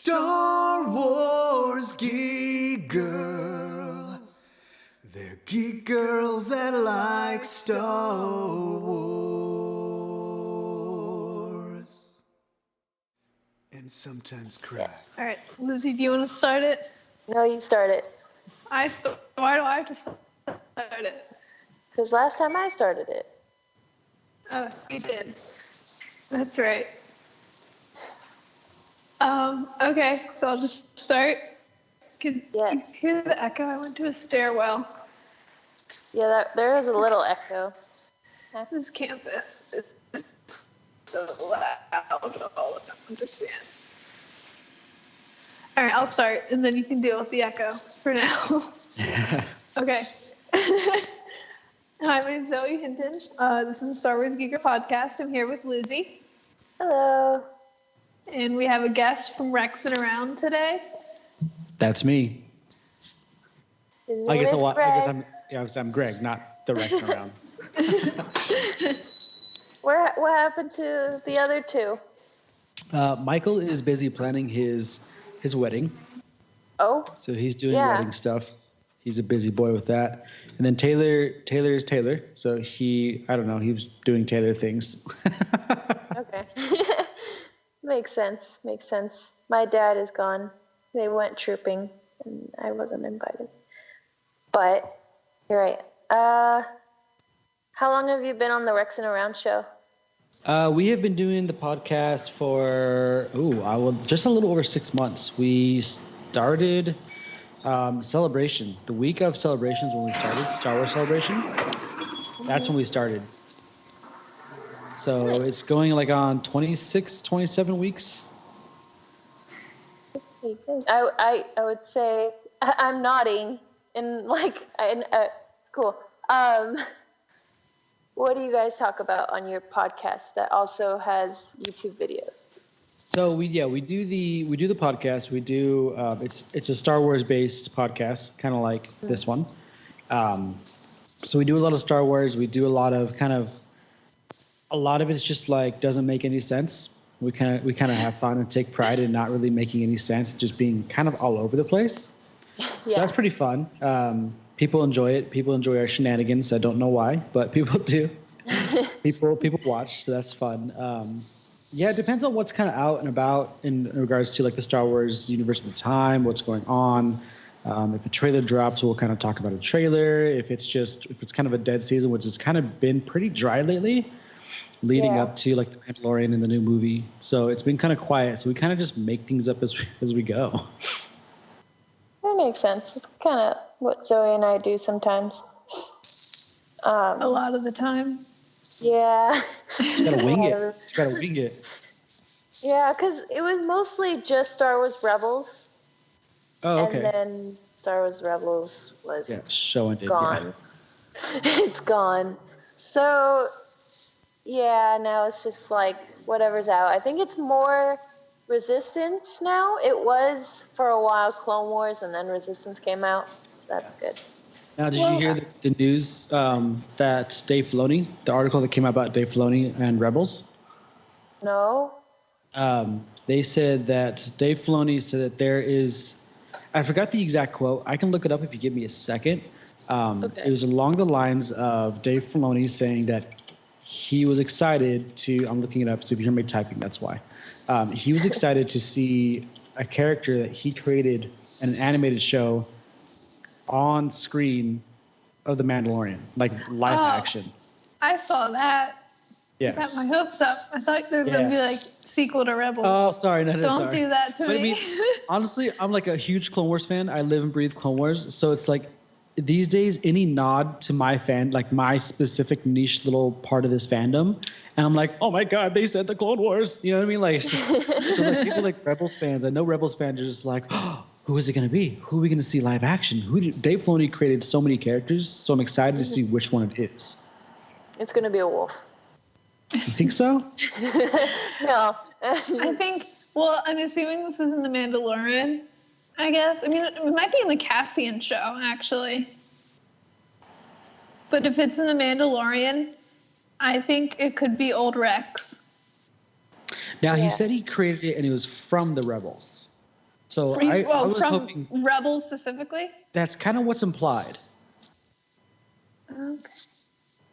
Star Wars Geek Girl. They're geek girls that like Star Wars. And sometimes cry. All right, Lizzy, do you want to start it? No, you start it. Why do I have to start it? Because last time I started it. Oh, you did. That's right. Okay, so I'll just start. Can you hear the echo? I went to a stairwell. Yeah, there is a little echo. This campus is so loud. I'll understand. All right, I'll start, and then you can deal with the echo for now. Okay. Hi, my name's Zoe Hinton. This is the Star Wars Geek Girl podcast. I'm here with Lizzy. Hello. And we have a guest from Rexin Around today. That's me. His I name guess is Greg. I'm Greg, not the Rexin Around. What happened to the other two? Michael is busy planning his wedding. Oh. So he's doing wedding stuff. He's a busy boy with that. And then Taylor is Taylor. So he was doing Taylor things. Okay. Makes sense. My dad is gone. They went trooping, and I wasn't invited. But you're right. How long have you been on the Rexin Around show? We have been doing the podcast for just a little over 6 months. We started Celebration. The week of Celebrations when we started, Star Wars Celebration. That's when we started. So It's going like on 26, 27 weeks. I would say I'm nodding and it's cool. What do you guys talk about on your podcast that also has YouTube videos? So we do the podcast. We do it's a Star Wars based podcast, kind of like this one. So we do a lot of Star Wars. We do a lot of it's just like doesn't make any sense. We kind of have fun and take pride in not really making any sense, just being kind of all over the place. So that's pretty fun. People enjoy it. People enjoy our shenanigans. I don't know why, but people do. People watch, so that's fun. It depends on what's kind of out and about in regards to like the Star Wars universe at the time, what's going on. If a trailer drops, we'll kind of talk about a trailer. If it's kind of a dead season, which has kind of been pretty dry lately, leading up to like the Mandalorian and the new movie. So it's been kind of quiet. So we kind of just make things up as we go. That makes sense. It's kind of what Zoe and I do sometimes. A lot of the time. Yeah. Just gotta wing it. Yeah, because it was mostly just Star Wars Rebels. Oh, okay. And then Star Wars Rebels was gone. It's gone. So, now it's just like whatever's out. I think it's more Resistance now. It was for a while Clone Wars, and then Resistance came out. That's good. Now, did you hear the news that Dave Filoni, the article that came out about Dave Filoni and Rebels? No. They said that Dave Filoni said that there is, I forgot the exact quote. I can look it up if you give me a second. It was along the lines of Dave Filoni saying that he was excited to, I'm looking it up, so if you hear me typing, that's why. He was excited to see a character that he created in an animated show on screen of The Mandalorian, like live action. I saw that. Yes. Got my hopes up. I thought there was going to be like sequel to Rebels. Oh, sorry. Don't do that to me. I mean, honestly, I'm like a huge Clone Wars fan. I live and breathe Clone Wars. So it's like these days, any nod to my fan, like my specific niche little part of this fandom, and I'm like, oh my God, they said the Clone Wars. You know what I mean? Like, so like people like Rebels fans, I know Rebels fans are just like, oh, who is it going to be? Who are we going to see live action? Dave Filoni created so many characters, so I'm excited to see which one it is. It's going to be a wolf. You think so? No. I think, I'm assuming this is in The Mandalorian, I guess. I mean, it might be in the Cassian show, actually. But if it's in The Mandalorian, I think it could be old Rex. Now, he said he created it and it was from the Rebels. So I was from hoping Rebels specifically. that's kind of what's implied. Okay.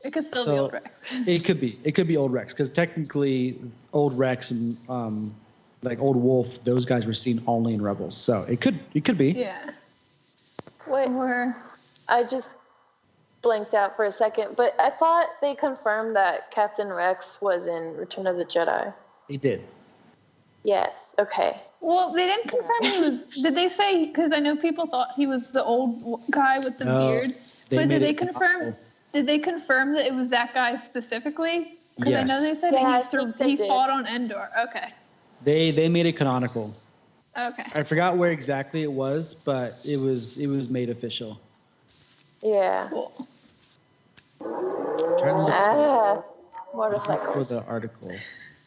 It could still be Old Rex. It could be Old Rex because technically Old Rex and like Old Wolf, those guys were seen only in Rebels. So it could be. Yeah. Wait, I just blanked out for a second, but I thought they confirmed that Captain Rex was in Return of the Jedi. They did. Yes. Okay. Well, they didn't confirm he was. Did they say? Because I know people thought he was the old guy with the beard. But did they confirm? Did they confirm that it was that guy specifically? Because I know they said he fought on Endor. Okay. They made it canonical. Okay. I forgot where exactly it was, but it was made official. Yeah. Cool. Motorcycles. For the article.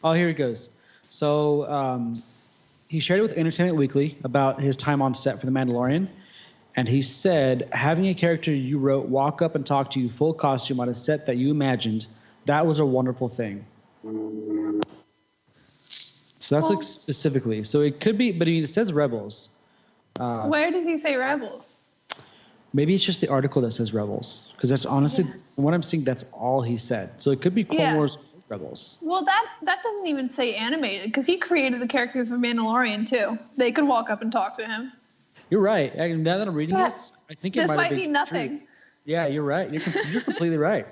Oh, here it goes. So he shared it with Entertainment Weekly about his time on set for The Mandalorian. And he said, having a character you wrote walk up and talk to you full costume on a set that you imagined, that was a wonderful thing. So that's like specifically. So it could be, but it says Rebels. Where did he say Rebels? Maybe it's just the article that says Rebels. Because that's honestly, from what I'm seeing, that's all he said. So it could be Clone Wars Rebels. Well, that doesn't even say animated because he created the characters of Mandalorian too. They could walk up and talk to him. You're right. Now that I'm reading this, I think it might be nothing. True. Yeah, you're right. You're completely right.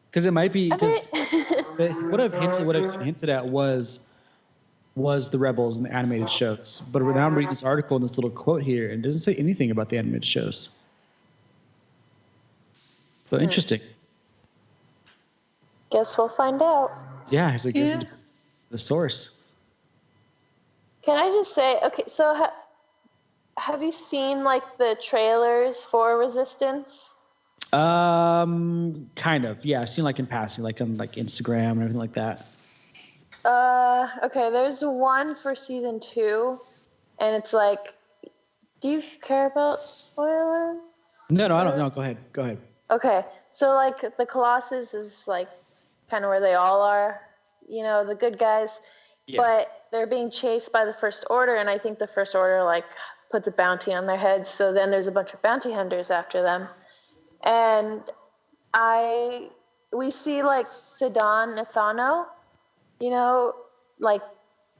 Because it might be because what I've seen hinted at was the Rebels and the animated shows. But now I'm reading this article and this little quote here, and it doesn't say anything about the animated shows. So interesting. Guess we'll find out. Yeah, it's like the source. Can I just say, okay, so have you seen like the trailers for Resistance? Kind of. Yeah, I've seen like in passing, like on like Instagram and everything like that. Okay, there's one for season 2, and it's like, do you care about spoilers? No, I don't know. Go ahead. Okay, so like the Colossus is like kind of where they all are, the good guys, but they're being chased by the First Order, and I think the First Order like puts a bounty on their heads, so then there's a bunch of bounty hunters after them, and we see like Sidon Nathano, like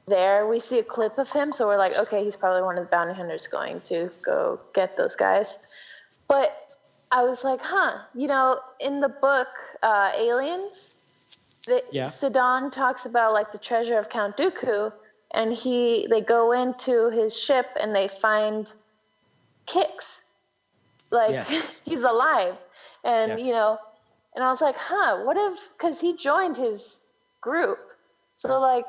there we see a clip of him, so we're like, okay, he's probably one of the bounty hunters going to go get those guys. But I was like, in the book Aliens, Sidon talks about like the treasure of Count Dooku, and they go into his ship and they find Kix, like he's alive, and and I was like, what if, because he joined his group, so like,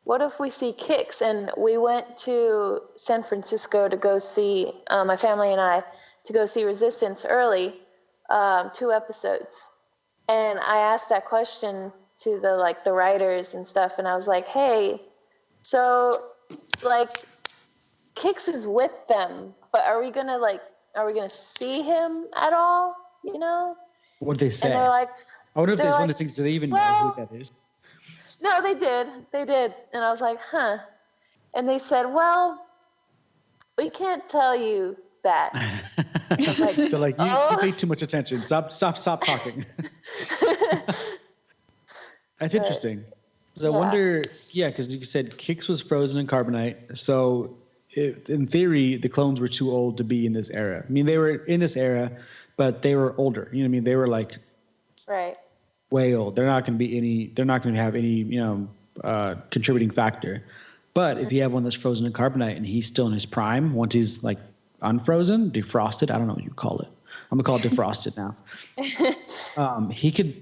what if we see Kix? And we went to San Francisco to go see my family and I to go see Resistance early, 2 episodes, and I asked that question to the writers and stuff, and I was like, hey, so like Kix is with them, but are we gonna see him at all? What did they say? And they're like, I wonder if there's one of those things. Do they even know who that is? No, they did, and I was like, and they said, well, we can't tell you that. They're like, you pay too much attention. Stop talking. That's interesting. So I wonder, because you said Kix was frozen in carbonite. So in theory, the clones were too old to be in this era. I mean, they were in this era, but they were older. You know what I mean? They were like way old. They're not going to have any, contributing factor. But if you have one that's frozen in carbonite and he's still in his prime, once he's like unfrozen, defrosted, I don't know what you call it. I'm gonna call it defrosted now. He could,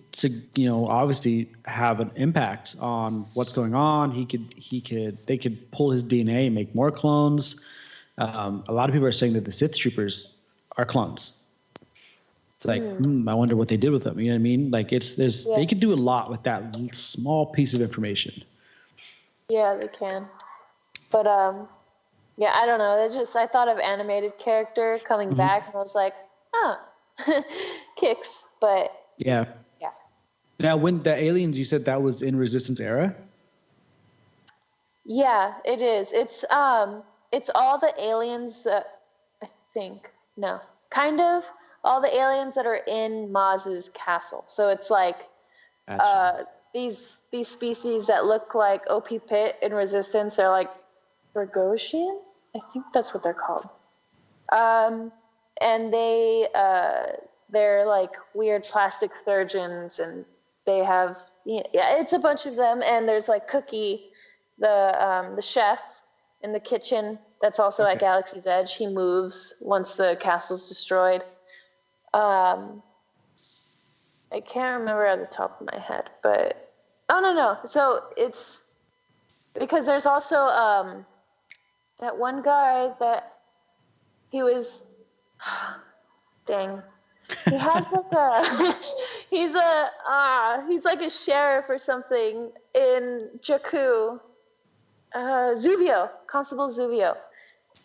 obviously have an impact on what's going on. They could pull his DNA and make more clones. A lot of people are saying that the Sith troopers are clones. It's like, I wonder what they did with them. You know what I mean? Like they could do a lot with that small piece of information. Yeah, they can. But I don't know. I thought of animated character coming back, and I was like, Kix. But yeah. Now, when the aliens, you said that was in Resistance era? Yeah, it is. It's it's all the aliens that kind of all the aliens that are in Maz's castle. So it's like these species that look like OP Pit in Resistance. They're like Bragosian. I think that's what they're called. And they're like weird plastic surgeons, and they have it's a bunch of them. And there's like Cookie, the chef in the kitchen. That's also at Galaxy's Edge. He moves once the castle's destroyed. I can't remember at the top of my head, but no. So it's because there's also that one guy that he was. Dang. He has like he's like a sheriff or something in Jakku. Zuvio, Constable Zuvio.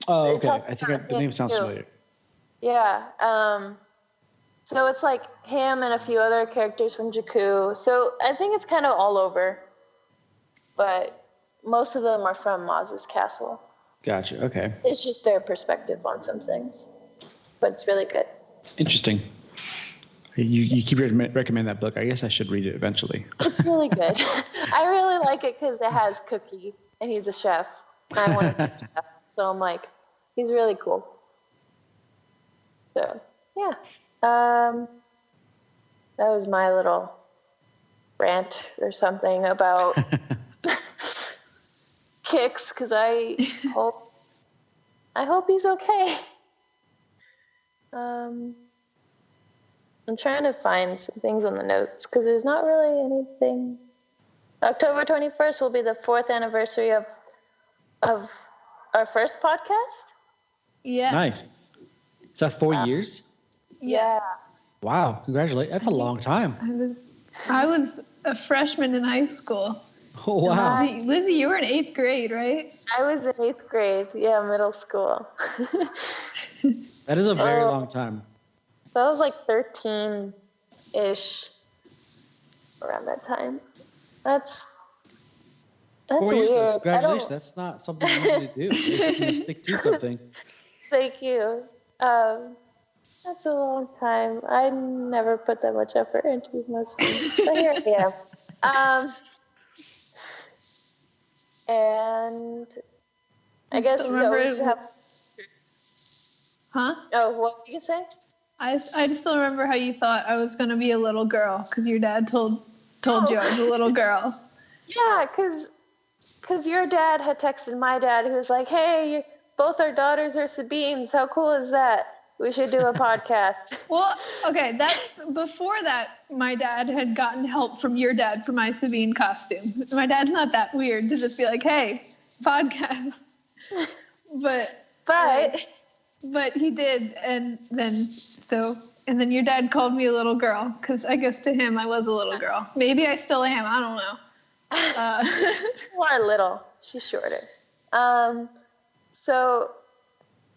Oh, okay. I think the name sounds familiar. Yeah. So it's like him and a few other characters from Jakku. So I think it's kind of all over, but most of them are from Maz's castle. Gotcha. Okay. It's just their perspective on some things, but it's really good. Interesting. You keep recommend that book. I guess I should read it eventually. It's really good. I really like it because it has Cookie, and he's a chef. And I want to be a chef, so I'm like, he's really cool. So yeah, that was my little rant or something about Kix, because I hope he's okay. I'm trying to find some things on the notes because there's not really anything. October 21st will be the 4th anniversary of our first podcast. Yeah. Nice. Is that 4 years? Yeah. Wow. Congratulations. That's a long time. I was a freshman in high school. Oh, wow. Lizzy, you were in 8th grade, right? I was in 8th grade. Yeah, middle school. That is a very long time. So I was like 13-ish around that time. That's 4 years weird. ago. Congratulations. That's not something easy to do. You stick to something. Thank you. That's a long time. I never put that much effort into most things. But here I am. And I guess Zoe, you have... Huh? Oh, what did you say? I still remember how you thought I was going to be a little girl because your dad told you I was a little girl. Yeah, because your dad had texted my dad, who was like, hey, both our daughters are Sabines. How cool is that? We should do a podcast. Well, okay, before that, my dad had gotten help from your dad for my Sabine costume. My dad's not that weird to just be like, hey, podcast. But he did, and then your dad called me a little girl, because I guess to him I was a little girl. Maybe I still am, I don't know. More little. She's shorter. So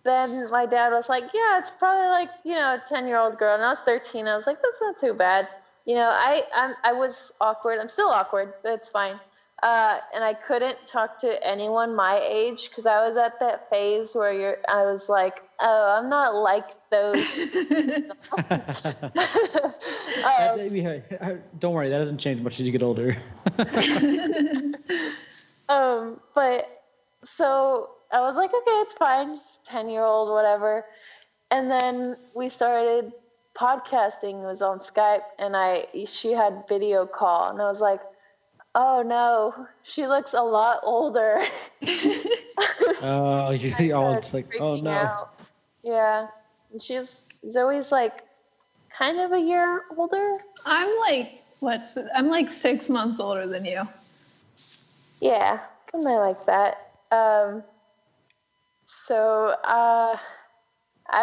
then my dad was like, yeah, it's probably like, a 10-year-old girl. And I was 13. I was like, that's not too bad. I was awkward. I'm still awkward, but it's fine. And I couldn't talk to anyone my age because I was at that phase where I was like, oh, I'm not like those. Don't worry, that doesn't change much as you get older. But so I was like, okay, it's fine, just 10-year-old, whatever. And then we started podcasting. It was on Skype, and she had video call, and I was like, oh no, she looks a lot older. Oh, you all just like, oh no. Out. Yeah, and Zoe's like kind of a year older. I'm like 6 months older than you. Yeah, something like that. So I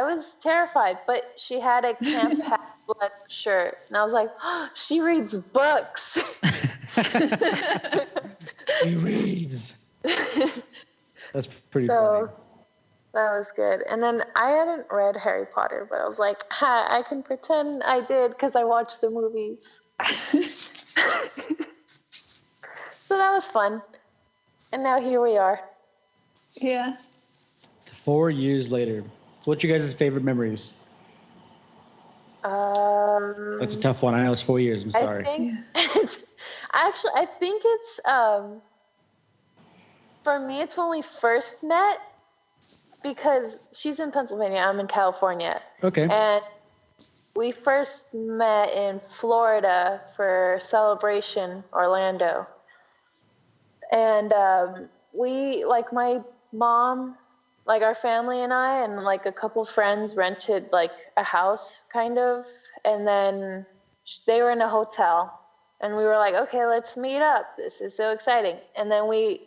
was terrified, but she had a Camp Half-Blood shirt, and I was like, oh, she reads books. She reads. That's pretty funny. That was good. And then I hadn't read Harry Potter, but I was like, I can pretend I did because I watched the movies. So that was fun. And now here we are. Yeah. 4 years later. So what's your guys' favorite memories? That's a tough one. I know it's 4 years. I'm sorry. I think it's for me. It's when we first met because she's in Pennsylvania. I'm in California. Okay. And we first met in Florida for Celebration Orlando. And we, like my mom, like our family and I, and like a couple friends rented like a house kind of. And then they were in a hotel. And we were like, okay, let's meet up. This is so exciting. And then we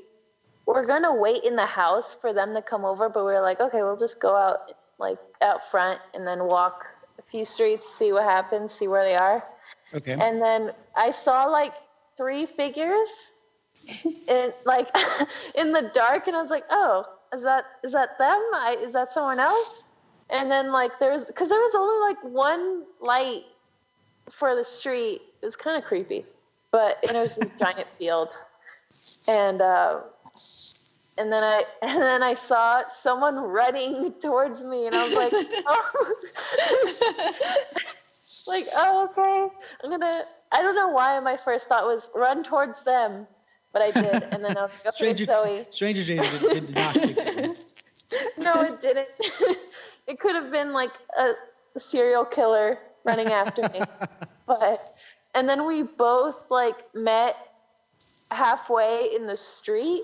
were going to wait in the house for them to come over. But we were like, okay, we'll just go out front and then walk a few streets, see what happens, see where they are. Okay. And then I saw like 3 figures in like in the dark, and I was like, oh, is that them? Is that someone else? And then like because there was only like one light for the street. It was kind of creepy, but it was a giant field, and then I saw someone running towards me, and I was like, oh. Like, oh, okay. I don't know why my first thought was run towards them, but I did. And then I was like, okay, Zoe. Stranger did not kick them. No, it didn't. It could have been like a serial killer running after me. And then we both like met halfway in the street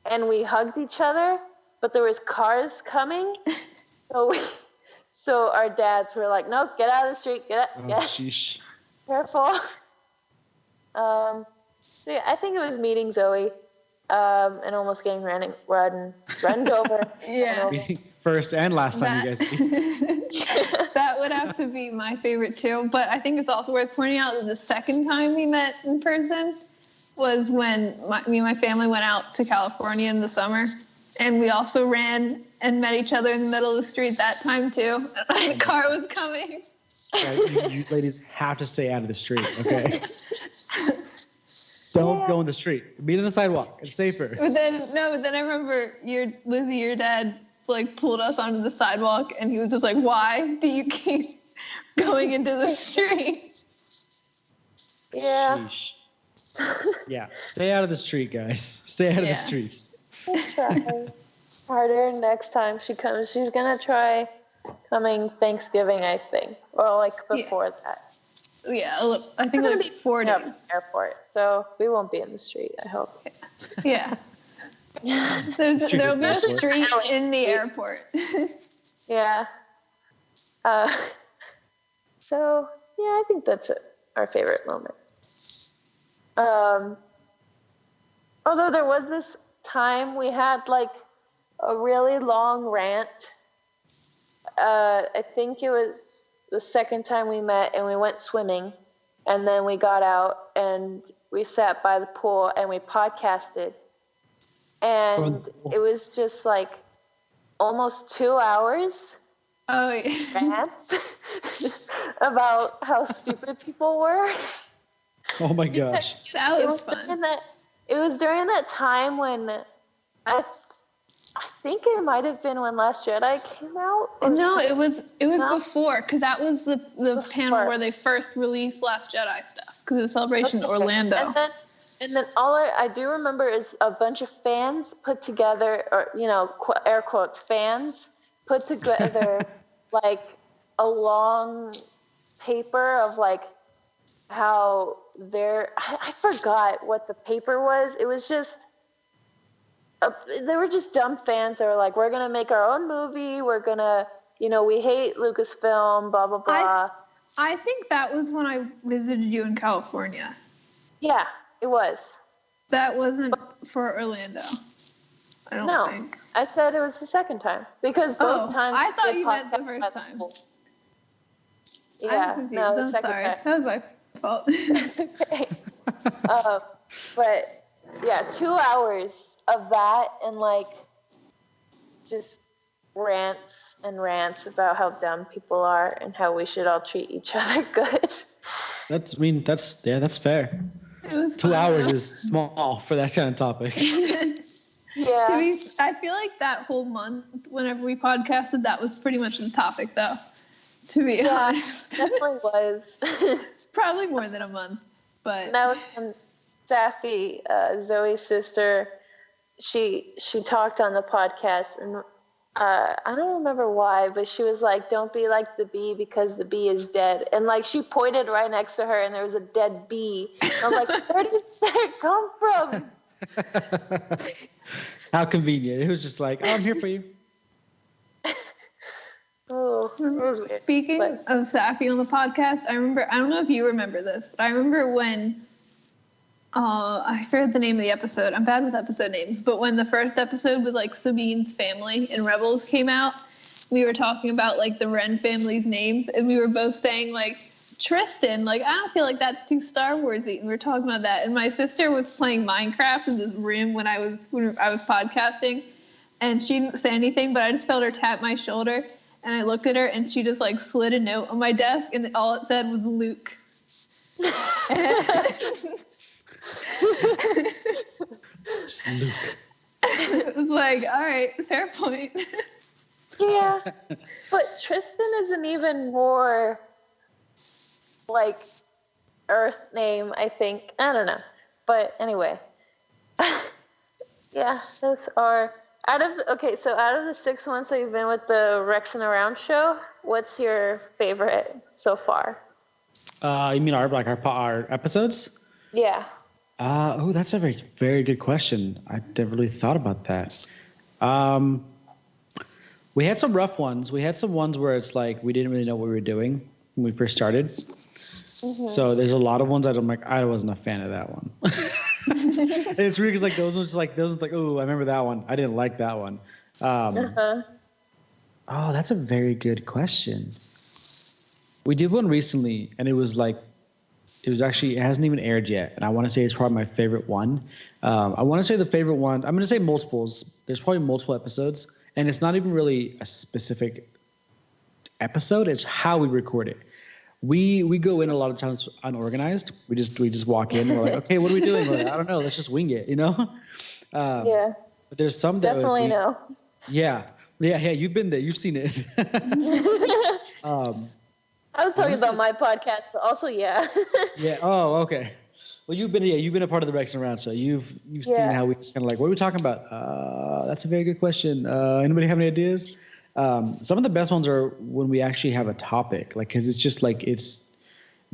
and we hugged each other, but there was cars coming. So our dads were like, no, get out of the street. Sheesh. Careful. So yeah, I think it was meeting Zoe and almost getting run over. Yeah. First and last time you guys meet. That would have to be my favorite too. But I think it's also worth pointing out that the second time we met in person was when me and my family went out to California in the summer. And we also ran and met each other in the middle of the street that time too. And a car was coming. Yeah, you ladies have to stay out of the street, okay? Don't go in the street. Meet on the sidewalk. It's safer. But then I remember Lizzy, your dad, like pulled us onto the sidewalk, and he was just like, "Why do you keep going into the street?" Yeah. Sheesh. Yeah. Stay out of the street, guys. Stay out of the streets. Try harder next time she comes. She's gonna try coming Thanksgiving, I think, or like before that. Yeah, I think it'll be 4 days. At the airport, so we won't be in the street. I hope. Yeah. There'll be a street in the airport. Yeah. So yeah, I think that's our favorite moment. Although there was this time we had like a really long rant. I think it was the second time we met, and we went swimming, and then we got out and we sat by the pool and we podcasted, and it was just like almost 2 hours. Oh, yeah. Rant about how stupid people were. Oh my gosh. That was fun. It was during that time when I think it might have been when Last Jedi came out. No, it was before, because that was the panel where they first released Last Jedi stuff, because it was Celebration Orlando. And then all I do remember is a bunch of fans put together, or air quotes, fans put together like a long paper of like how I forgot what the paper was. It was just. They were just dumb fans. They were like, we're going to make our own movie. We're going to, we hate Lucasfilm, blah, blah, blah. I think that was when I visited you in California. Yeah, it was. That wasn't for Orlando. I don't think. I said it was the second time. Because both times. I thought you meant the first time. Yeah, I'm confused. no, the I'm second sorry. time. That was my fault. It's okay. But yeah, 2 hours of that and like just rants about how dumb people are and how we should all treat each other good. That's fair. 2 hours is small for that kind of topic. Yeah. I feel like that whole month, whenever we podcasted, that was pretty much the topic, though. To be honest, definitely was. Probably more than a month, but that was when Safi, Zoe's sister, she talked on the podcast, and I don't remember why, but she was like, "Don't be like the bee because the bee is dead," and like she pointed right next to her, and there was a dead bee. And I'm like, "Where did that come from?" How convenient! It was just like, "Oh, I'm here for you." Oh, it was weird. Speaking of Safi on the podcast, I don't know if you remember this, but I remember when, I forget the name of the episode. I'm bad with episode names, but when the first episode with like Sabines' family and Rebels came out, we were talking about like the Wren family's names, and we were both saying like Tristan, like I don't feel like that's too Star Warsy, and we were talking about that. And my sister was playing Minecraft in this room when I was podcasting, and she didn't say anything, but I just felt her tap my shoulder. And I looked at her, and she just, like, slid a note on my desk, and all it said was Luke. It was like, all right, fair point. Yeah. But Tristan is an even more, like, Earth name, I think. I don't know. But anyway. Yeah, those are... Out of the 6 months that you've been with the Rexin Around show, what's your favorite so far? You mean our episodes? Yeah. That's a very, very good question. I never really thought about that. We had some rough ones. We had some ones where it's like we didn't really know what we were doing when we first started. Mm-hmm. So there's a lot of ones that I'm like, I wasn't a fan of that one. It's weird because like those ones like oh, I remember that one. I didn't like that one. Oh, that's a very good question. We did one recently, and it hasn't even aired yet, and I want to say it's probably my favorite one. I want to say the favorite one. I'm going to say multiples. There's probably multiple episodes, and it's not even really a specific episode. It's how we record it. We go in a lot of times unorganized. We just walk in. And we're like, okay, what are we doing? We're like, I don't know. Let's just wing it, Yeah. But there's some that definitely know. Yeah. You've been there. You've seen it. I was talking about my podcast, but also yeah. Yeah. Oh, okay. Well, you've been a part of the Rexin Around show. You've seen how we just kind of like, what are we talking about? That's a very good question. Anybody have any ideas? Some of the best ones are when we actually have a topic, like, cause it's just like, it's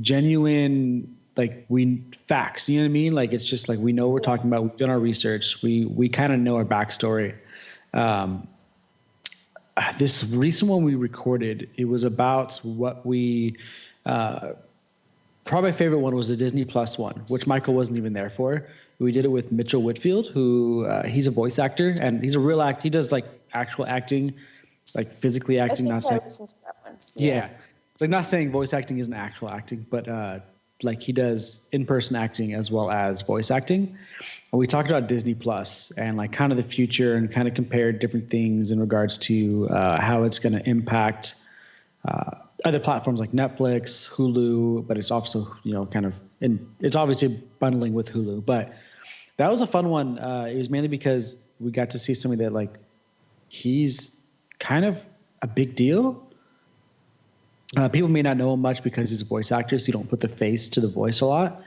genuine, like facts, you know what I mean? Like, it's just like, we know what we're talking about. We've done our research. We kind of know our backstory. This recent one we recorded, it was about what probably my favorite one was the Disney Plus one, which Michael wasn't even there for. We did it with Mitchell Whitfield, who he's a voice actor, and he's a real actor. He does like actual acting, like physically acting, not saying. Listened to that one. Yeah. Like not saying voice acting isn't actual acting, but like he does in-person acting as well as voice acting. And we talked about Disney Plus and like kind of the future and kind of compared different things in regards to how it's going to impact other platforms like Netflix, Hulu, but it's also, it's obviously bundling with Hulu. But that was a fun one. It was mainly because we got to see somebody that like, he's kind of a big deal. People may not know him much because he's a voice actor, so you don't put the face to the voice a lot.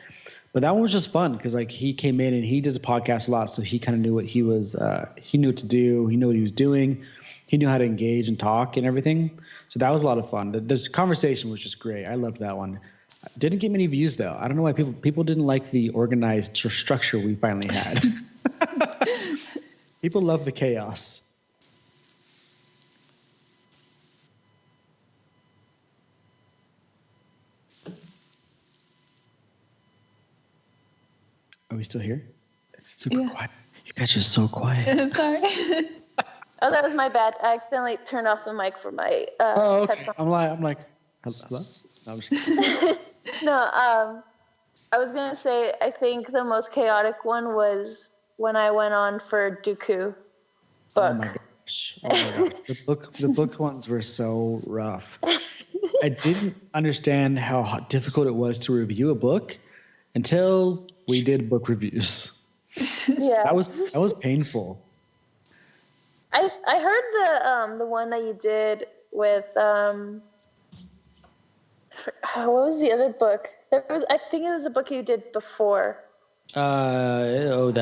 But that one was just fun because like he came in and he does a podcast a lot, so he kind of knew what he was. He knew what to do. He knew what he was doing. He knew how to engage and talk and everything. So that was a lot of fun. The conversation was just great. I loved that one. Didn't get many views though. I don't know why people didn't like the organized structure we finally had. People love the chaos. Are we still here? It's super quiet. You guys are so quiet. Sorry. Oh, that was my bad. I accidentally turned off the mic for my okay. headphones. I'm like, hello? No, I'm just kidding. No, I was going to say, I think the most chaotic one was when I went on for Dooku book. Oh my gosh. The book ones were so rough. I didn't understand how difficult it was to review a book until we did book reviews. Yeah. That was painful. I heard the one that you did with what was the other book? I think it was a book you did before. Wow.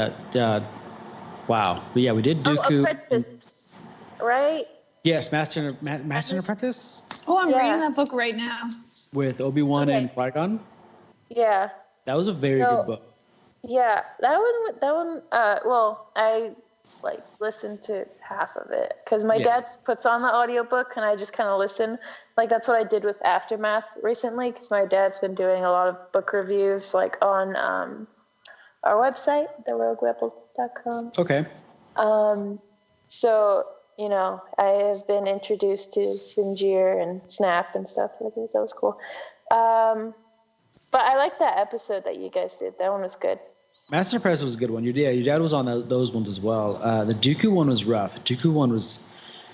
But yeah, we did Dooku. Apprentice, right? Yes, Master and Apprentice. Oh, I'm reading that book right now. With Obi-Wan and Qui-Gon. Yeah. That was a very good book. Yeah, that one. Well, I listened to half of it because my dad puts on the audiobook and I just kind of listen. Like that's what I did with Aftermath recently because my dad's been doing a lot of book reviews on our website, theroguerebels.com. Okay. So I have been introduced to Sinjir and Snap and stuff. I think that was cool. But I like that episode that you guys did. That one was good. Master Press was a good one. Your dad was on those ones as well. The Dooku one was rough. The Dooku one was.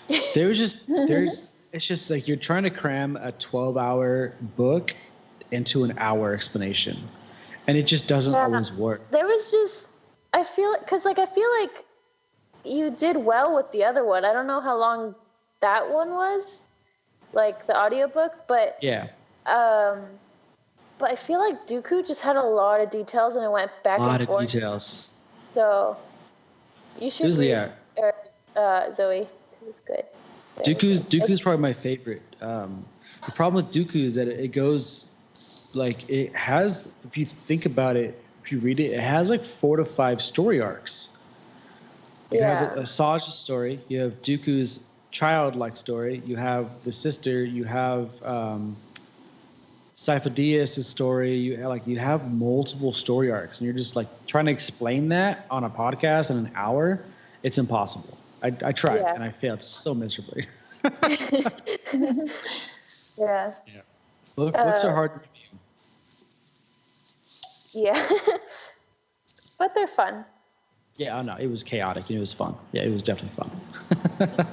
It's just like you're trying to cram a 12-hour book into an hour explanation, and it just doesn't always work. There was just I feel like you did well with the other one. I don't know how long that one was, like the audiobook, but yeah. But I feel like Dooku just had a lot of details and it went back and forth. A lot of details. So you should read Zoe. It's good. Dooku's probably my favorite. The problem with Dooku is that it goes it has, if you think about it, if you read it, it has 4 to 5 story arcs. You have Asajj's story. You have Dooku's childlike story. You have the sister. You have Sifo-Dyas' story. You have multiple story arcs, and you're just trying to explain that on a podcast in an hour. It's impossible. I tried and I failed so miserably. Yeah. Books are hard to review. Yeah, but they're fun. Yeah, no, it was chaotic and it was fun. Yeah, it was definitely fun.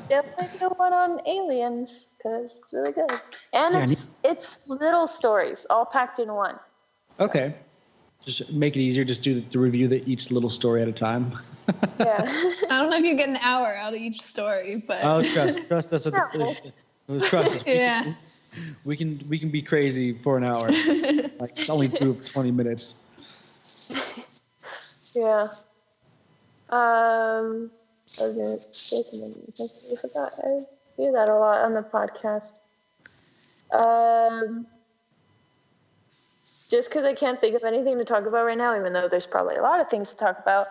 Definitely do one on aliens because it's really good, and it's little stories all packed in one. Okay, just make it easier. Just do the review each little story at a time. Yeah, I don't know if you get an hour out of each story, but trust us. Trust us. Yeah, we can be crazy for an hour. Only through 20 minutes. Yeah. I was gonna say something. I forgot. I do that a lot on the podcast. Just because I can't think of anything to talk about right now, even though there's probably a lot of things to talk about.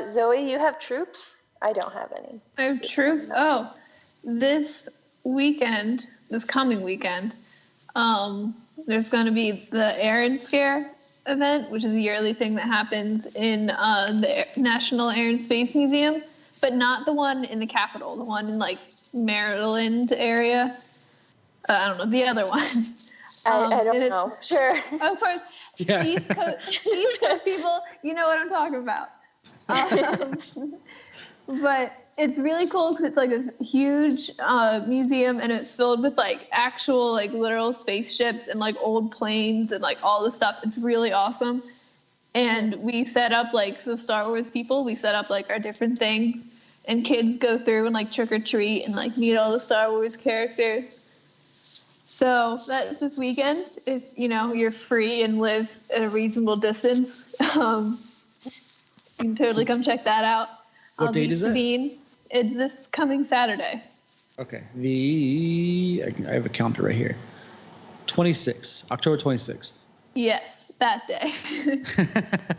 Zoe, you have troops? I don't have any. I have troops? Oh, this coming weekend, there's going to be the Air and Scare event, which is a yearly thing that happens in the National Air and Space Museum, but not the one in the Capitol, the one in Maryland area. I don't know, the other one. I don't know. Sure. Of course, yeah. East Coast people, you know what I'm talking about. But it's really cool because it's this huge museum, and it's filled with actual literal spaceships and old planes and all the stuff. It's really awesome. And we set up so Star Wars people, we set up our different things, and kids go through and trick or treat and meet all the Star Wars characters. So that's this weekend. If you're free and live at a reasonable distance, you can totally come check that out. What date is Sabine. It's this coming Saturday. Okay. I have a calendar right here. October 26th. Yes, that day.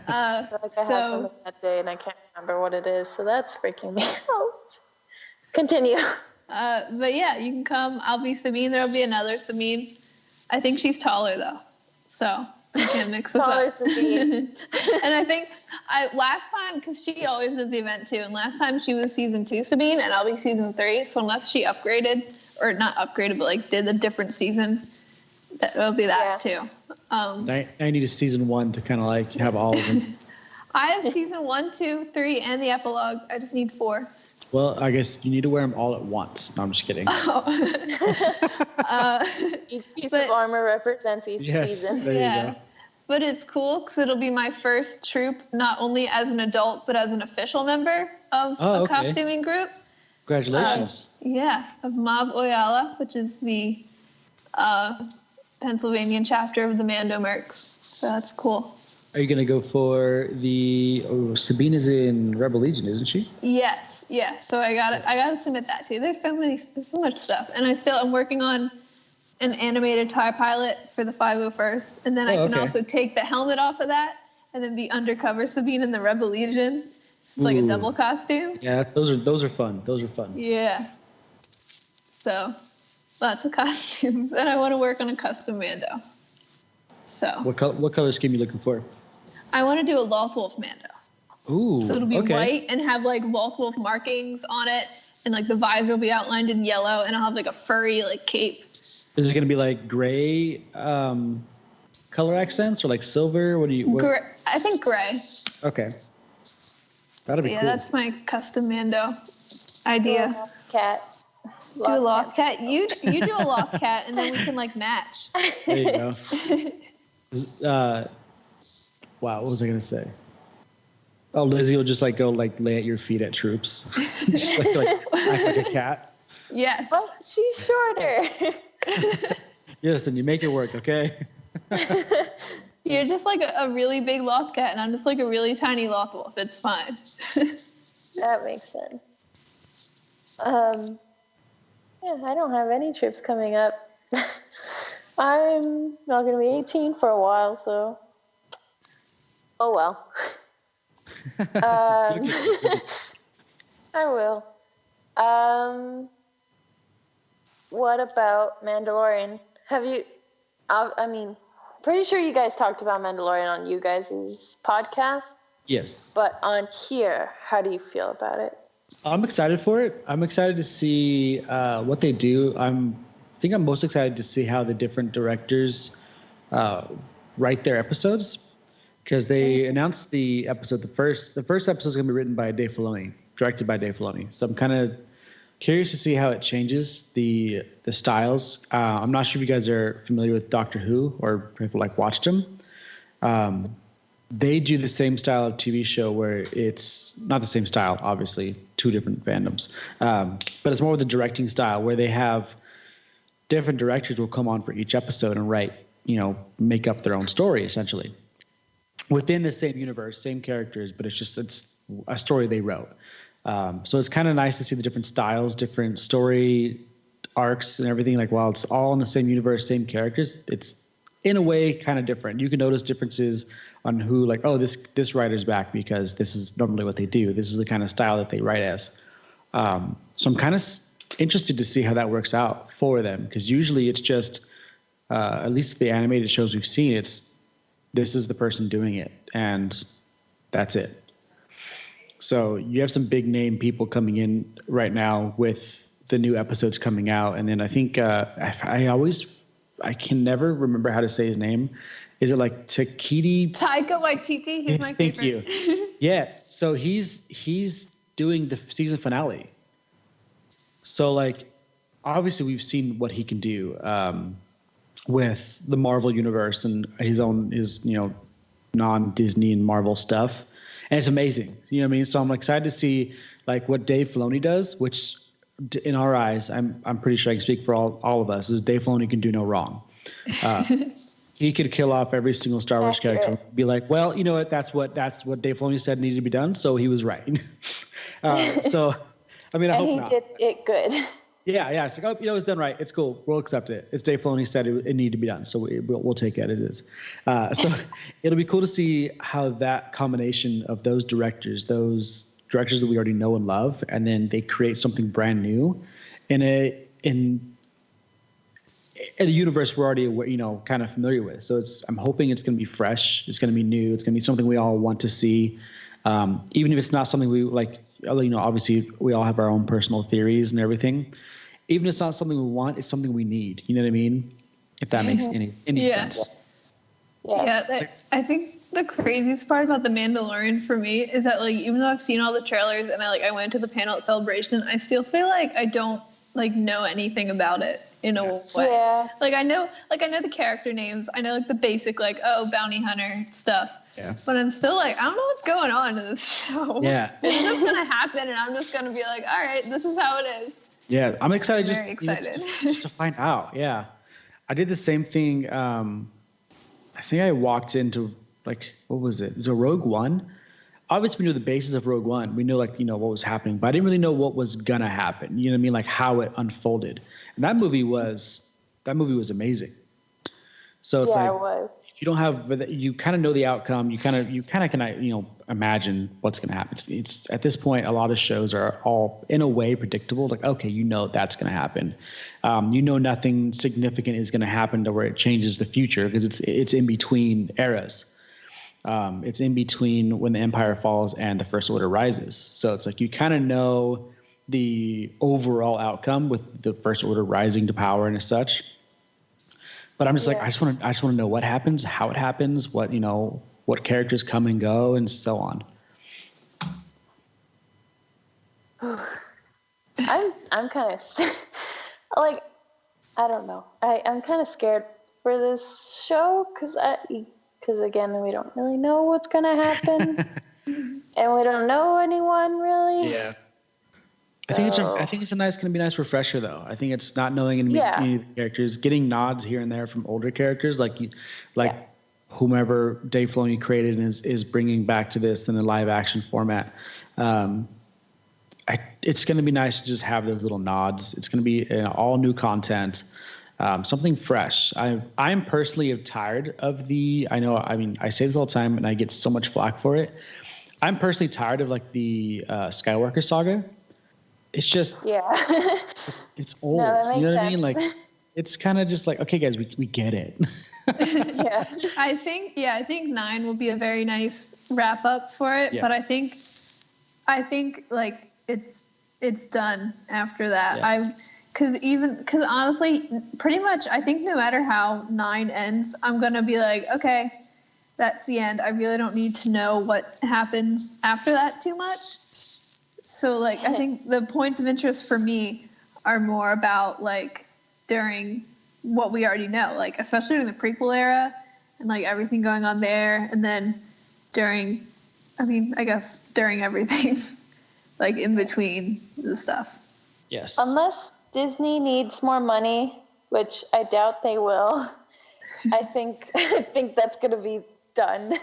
I have something that day and I can't remember what it is, so that's freaking me out. Continue. But yeah, you can come. I'll be Sabine. There'll be another Sabine. I think she's taller though, so you can't mix us Taller up. Sabine. And I think last time, because she always does the event too, and last time she was season 2 Sabine, and I'll be season 3. So unless she upgraded, or not upgraded, but did a different season, that'll be that too. I need a season 1 to kind of have all of them. I have season 1, 2, 3, and the epilogue. I just need 4. Well, I guess you need to wear them all at once. No, I'm just kidding. Each piece of armor represents each season. There you go. But it's cool because it'll be my first troop, not only as an adult, but as an official member of a costuming group. Congratulations. Of Mav Oyala, which is the Pennsylvania chapter of the Mando Mercs. So that's cool. Are you going to go for the Sabine is in Rebel Legion, isn't she? Yes. Yeah. So I gotta submit that too. There's so much stuff. And I'm working on an animated TIE pilot for the 501st. And then I can also take the helmet off of that and then be undercover Sabine in the Rebel Legion. It's like a double costume. Yeah, those are fun. Those are fun. Yeah. So lots of costumes. And I want to work on a custom Mando. So what color scheme are you looking for? I want to do a Loth Wolf Mando. Ooh. So it'll be white and have like Loth Wolf markings on it, and like the visor will be outlined in yellow, and I'll have like a furry like cape. Is it going to be like gray color accents or like silver? Gray, I think gray. Okay. That'll be cool. Yeah, that's my custom Mando idea. Cat. Do a Loth Cat. You do a Loth Cat, and then we can like match. There you go. Wow, what was I gonna say? Oh, Lizzie will just like go like lay at your feet at troops, just like act like a cat. Yeah, but she's shorter. Yeah, listen, you make it work, okay? You're just like a really big Loth Cat, and I'm just like a really tiny Loth Wolf. It's fine. That makes sense. Yeah, I don't have any trips coming up. I'm not going to be 18 for a while, so oh well. I will. What about Mandalorian? Have you? I mean, pretty sure you guys talked about Mandalorian on you guys' podcast. Yes. But on here, how do you feel about it? I'm excited for it. I'm excited to see what they do. I think I'm most excited to see how the different directors write their episodes, because they announced the episode. The first episode is going to be written by Dave Filoni, directed by Dave Filoni. So I'm kind of curious to see how it changes the styles. I'm not sure if you guys are familiar with Doctor Who or if you like watched them. They do the same style of TV show where it's not the same style, obviously, two different fandoms. But it's more of the directing style where they have different directors will come on for each episode and write, make up their own story, essentially. Within the same universe, same characters, but it's a story they wrote. So it's kind of nice to see the different styles, different story arcs and everything. Like, while it's all in the same universe, same characters, it's in a way kind of different. You can notice differences on who, like, oh, this writer's back because this is normally what they do. This is the kind of style that they write as. So I'm kind of interested to see how that works out for them, because usually it's just, at least the animated shows we've seen, this is the person doing it, and that's it. So you have some big name people coming in right now with the new episodes coming out, and then I think I can never remember how to say his name. Is it like Taika Waititi? He's my favorite. Thank you. Yes. So he's doing the season finale. So like, obviously we've seen what he can do with the Marvel universe and his non-Disney and Marvel stuff, and it's amazing. You know what I mean? So I'm excited to see like what Dave Filoni does, which in our eyes, I'm pretty sure I can speak for all of us, is Dave Filoni can do no wrong. He could kill off every single Star Wars character. Be like, well, you know what? That's what Dave Filoni said needed to be done, so he was right. So, I mean, I hope not. And he did it good. Yeah. It's like, oh, it's done right. It's cool. We'll accept it. It's Dave Filoni said it needed to be done, so we'll take it as it is. So it'll be cool to see how that combination of those directors that we already know and love, and then they create something brand new in a universe we're already, kind of familiar with. So I'm hoping it's going to be fresh. It's going to be new. It's going to be something we all want to see. Even if it's not something we like, obviously we all have our own personal theories and everything. Even if it's not something we want, it's something we need. You know what I mean? If that makes any sense. Yeah. I think the craziest part about The Mandalorian for me is that, like, even though I've seen all the trailers and I went to the panel at Celebration, I still feel like I don't know anything about it in a way. Yeah. I know the character names. I know the basic bounty hunter stuff. Yeah. But I'm still like, I don't know what's going on in this show. Yeah. It's just going to happen, and I'm just going to be like, all right, this is how it is. Yeah, I'm excited. Very excited. Just to find out. Yeah. I did the same thing. I think I walked into, like, what was it? Is it Rogue One? Obviously, we knew the basis of Rogue One. We knew, like, what was happening, but I didn't really know what was gonna happen. You know what I mean? Like how it unfolded. And that movie was amazing. So it's it was. If you don't have, you kind of know the outcome. You kind of can, imagine what's gonna happen. It's at this point, a lot of shows are all in a way predictable. Like, okay, that's gonna happen. Nothing significant is gonna happen to where it changes the future because it's in between eras. It's in between when the Empire falls and the First Order rises. So it's like you kind of know the overall outcome with the First Order rising to power and as such. But I'm just like, I just want to know what happens, how it happens, what characters come and go, and so on. I'm kind of like, I don't know. I'm kind of scared for this show because again, we don't really know what's gonna happen, and we don't know anyone really. Yeah. I think it's gonna be a nice refresher though. I think it's not knowing any of the characters, getting nods here and there from older characters like whomever Dave Filoni created and is bringing back to this in a live action format. It's going to be nice to just have those little nods. It's going to be all new content, something fresh. I'm personally tired of I say this all the time and I get so much flack for it. I'm personally tired of like the Skywalker saga. It's just it's old. No, you know what I mean? sense. Like it's kind of just like, okay, guys, we get it. Yeah. I think 9 will be a very nice wrap up for it, but I think like it's done after that. Yes. Because honestly, pretty much, I think no matter how 9 ends, I'm going to be like, okay, that's the end. I really don't need to know what happens after that too much. So, like, I think the points of interest for me are more about, like, during what we already know, like, especially during the prequel era and, like, everything going on there. And then during everything, like, in between the stuff. Yes. Unless Disney needs more money, which I doubt they will. I think that's going to be done.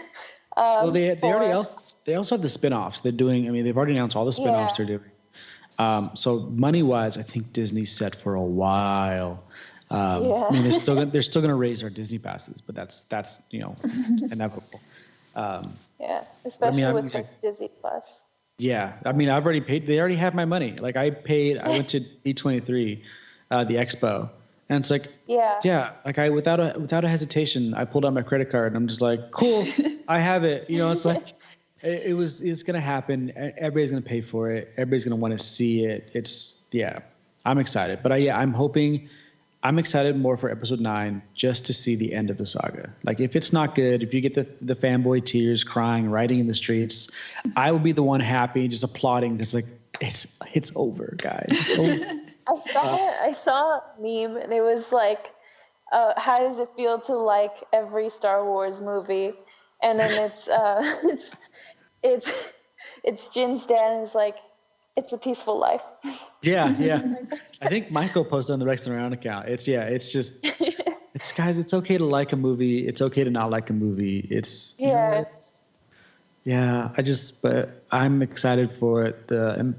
Well, they also have the spin-offs. They're doing. I mean, they've already announced all the spin-offs they're doing. So money-wise, I think Disney's set for a while. I mean, they're still going to raise our Disney passes, but that's inevitable. Especially with Disney Plus. Yeah, I mean, I've already paid. They already have my money. Like I went to D23, the expo, and it's like, like without a hesitation, I pulled out my credit card and I'm just like, cool, I have it. It's like, it's gonna happen. Everybody's gonna pay for it. Everybody's gonna want to see it. I'm excited, but I'm excited more for episode 9 just to see the end of the saga. Like if it's not good, if you get the fanboy tears, crying, riding in the streets, I will be the one happy, just applauding. Just like it's over, guys. It's over. I saw a meme and it was like, how does it feel to like every Star Wars movie? And then it's Jin's dad and it's like, it's a peaceful life. Yeah. I think Michael posted on the Rexin Around account. It's guys, it's okay to like a movie. It's okay to not like a movie. But I'm excited for the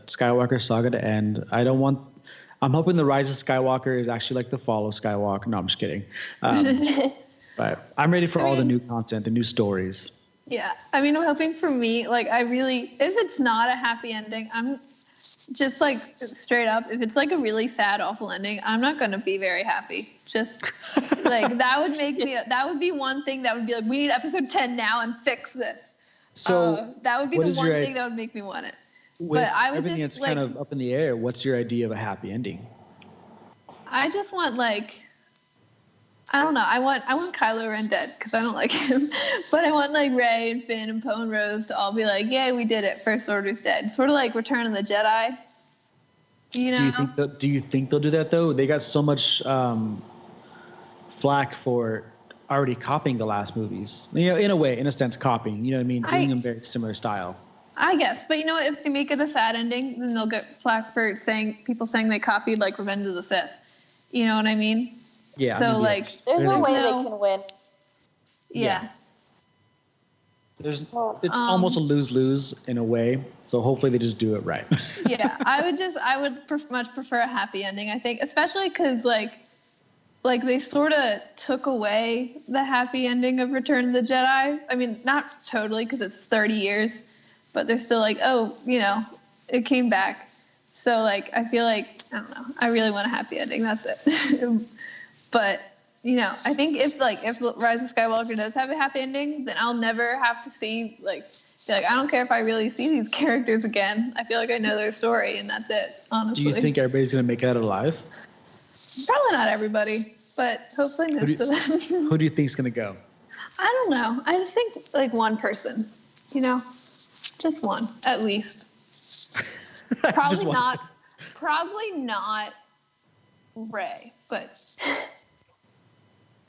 Skywalker saga to end. I'm hoping the Rise of Skywalker is actually like the Fall of Skywalker. No, I'm just kidding. But I'm ready for all the new content, the new stories. Yeah, I mean, I'm hoping for me, like, if it's not a happy ending, I'm just, like, straight up, if it's, like, a really sad, awful ending, I'm not going to be very happy. Just, like, that would be one thing that would be like, we need episode 10 now and fix this. So that would be the one thing that would make me want it. With everything that's kind of up in the air, what's your idea of a happy ending? I just want, like, I don't know. I want Kylo Ren dead because I don't like him. But I want like Rey and Finn and Poe and Rose to all be like, "Yay, we did it! First Order's dead." Sort of like Return of the Jedi. You know? Do you think they'll do that though? They got so much flack for already copying the last movies. In a way, in a sense, copying. You know what I mean? Doing a very similar style. I guess, but you know what? If they make it a sad ending, then they'll get flack for people saying they copied like Revenge of the Sith. You know what I mean? Yeah. So there's no way they can win. Yeah. It's almost a lose-lose in a way. So hopefully they just do it right. Yeah, I would much prefer a happy ending. I think, especially because like they sort of took away the happy ending of Return of the Jedi. I mean, not totally because it's 30 years, but they're still like, oh, it came back. So like, I feel like, I don't know, I really want a happy ending. That's it. But I think if Rise of Skywalker does have a happy ending, then I'll never have to be like, I don't care if I really see these characters again. I feel like I know their story, and that's it, honestly. Do you think everybody's going to make it out alive? Probably not everybody, but hopefully most of them. Who do you think's going to go? I don't know. I just think like one person, just one at least. Probably not Rey, but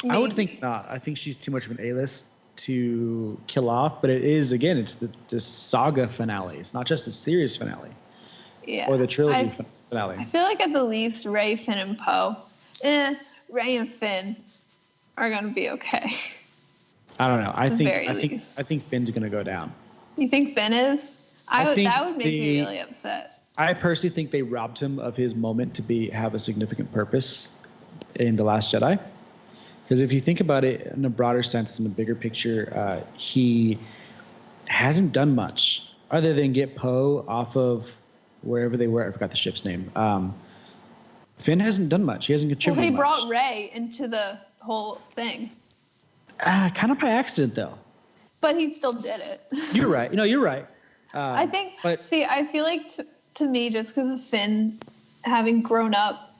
maybe. I would think not. I think she's too much of an A-list to kill off, but it is, again, it's the saga finale. It's not just the series finale. Yeah. Or the trilogy finale. I feel like at the least Rey, Finn, and Poe. Rey and Finn are gonna be okay. I don't know. I think Finn's gonna go down. You think Finn is? That would make me really upset. I personally think they robbed him of his moment to have a significant purpose in The Last Jedi. Because if you think about it in a broader sense, in a bigger picture, he hasn't done much other than get Poe off of wherever they were. I forgot the ship's name. Finn hasn't done much. He hasn't contributed much. Well, he brought Rey into the whole thing. Kind of by accident, though. But he still did it. You're right. You're right. I think, I feel like to me, just because of Finn having grown up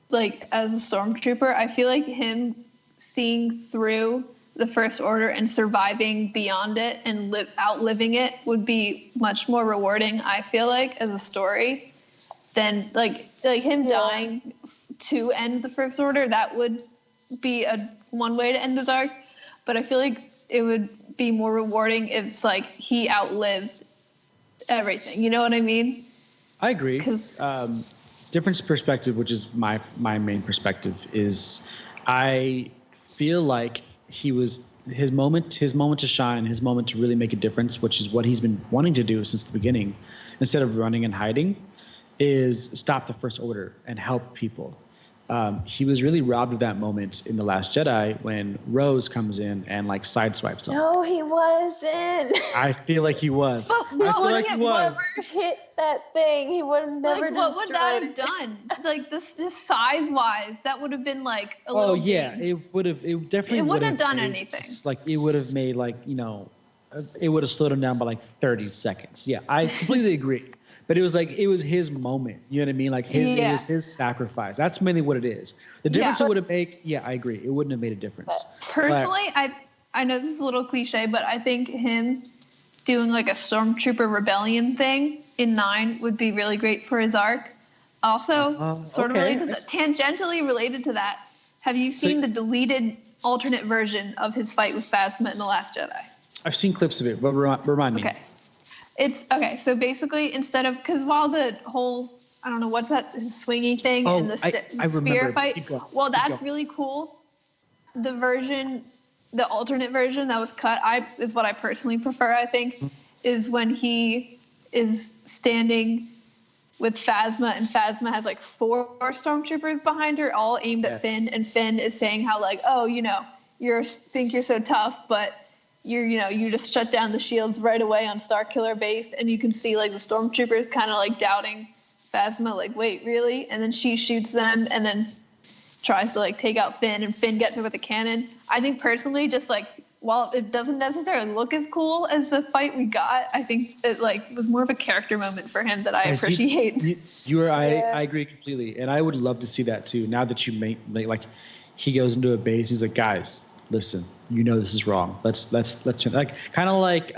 like as a stormtrooper, I feel like him seeing through the First Order and surviving beyond it and outliving it would be much more rewarding, I feel like, as a story than like him dying to end the First Order. That would be one way to end his arc, but I feel like it would be more rewarding if it's like he outlived everything. You know what I mean? I agree. Different perspective, which is my main perspective, is I feel like his moment to shine, his moment to really make a difference, which is what he's been wanting to do since the beginning, instead of running and hiding, is stop the First Order and help people. He was really robbed of that moment in The Last Jedi when Rose comes in and like sideswipes him. No, he wasn't. I feel like he was. But never hit that thing. He would have never. Like, what would that have done? Like this size-wise, that would have been like a little. Oh yeah, it would have. It definitely. It wouldn't have done anything. Like it would have made it would have slowed him down by like 30 seconds. Yeah, I completely agree. But it was his moment. You know what I mean? Like it was his sacrifice. That's mainly what it is. The difference it would have made, I agree. It wouldn't have made a difference. Personally, I know this is a little cliche, but I think him doing like a Stormtrooper rebellion thing in 9 would be really great for his arc. Also, tangentially related to that, have you seen the deleted alternate version of his fight with Phasma in The Last Jedi? I've seen clips of it, but remind me. Okay. It's okay. So basically, instead of while the whole I don't know what's that swingy thing and the spear fight. Well, that's really cool. The alternate version that was cut, is what I personally prefer. I think is when he is standing with Phasma, and Phasma has like 4 stormtroopers behind her, all aimed at Finn, and Finn is saying how like, oh, you think you're so tough, but you just shut down the shields right away on Starkiller Base, and you can see like the stormtroopers kind of like doubting Phasma, like, wait, really? And then she shoots them and then tries to like take out Finn, and Finn gets her with a cannon. I think personally, just like while it doesn't necessarily look as cool as the fight we got, I think it like was more of a character moment for him that I appreciate. I agree completely, and I would love to see that too. Now that you make like he goes into a base, he's like, guys, listen, this is wrong. Let's like kind of like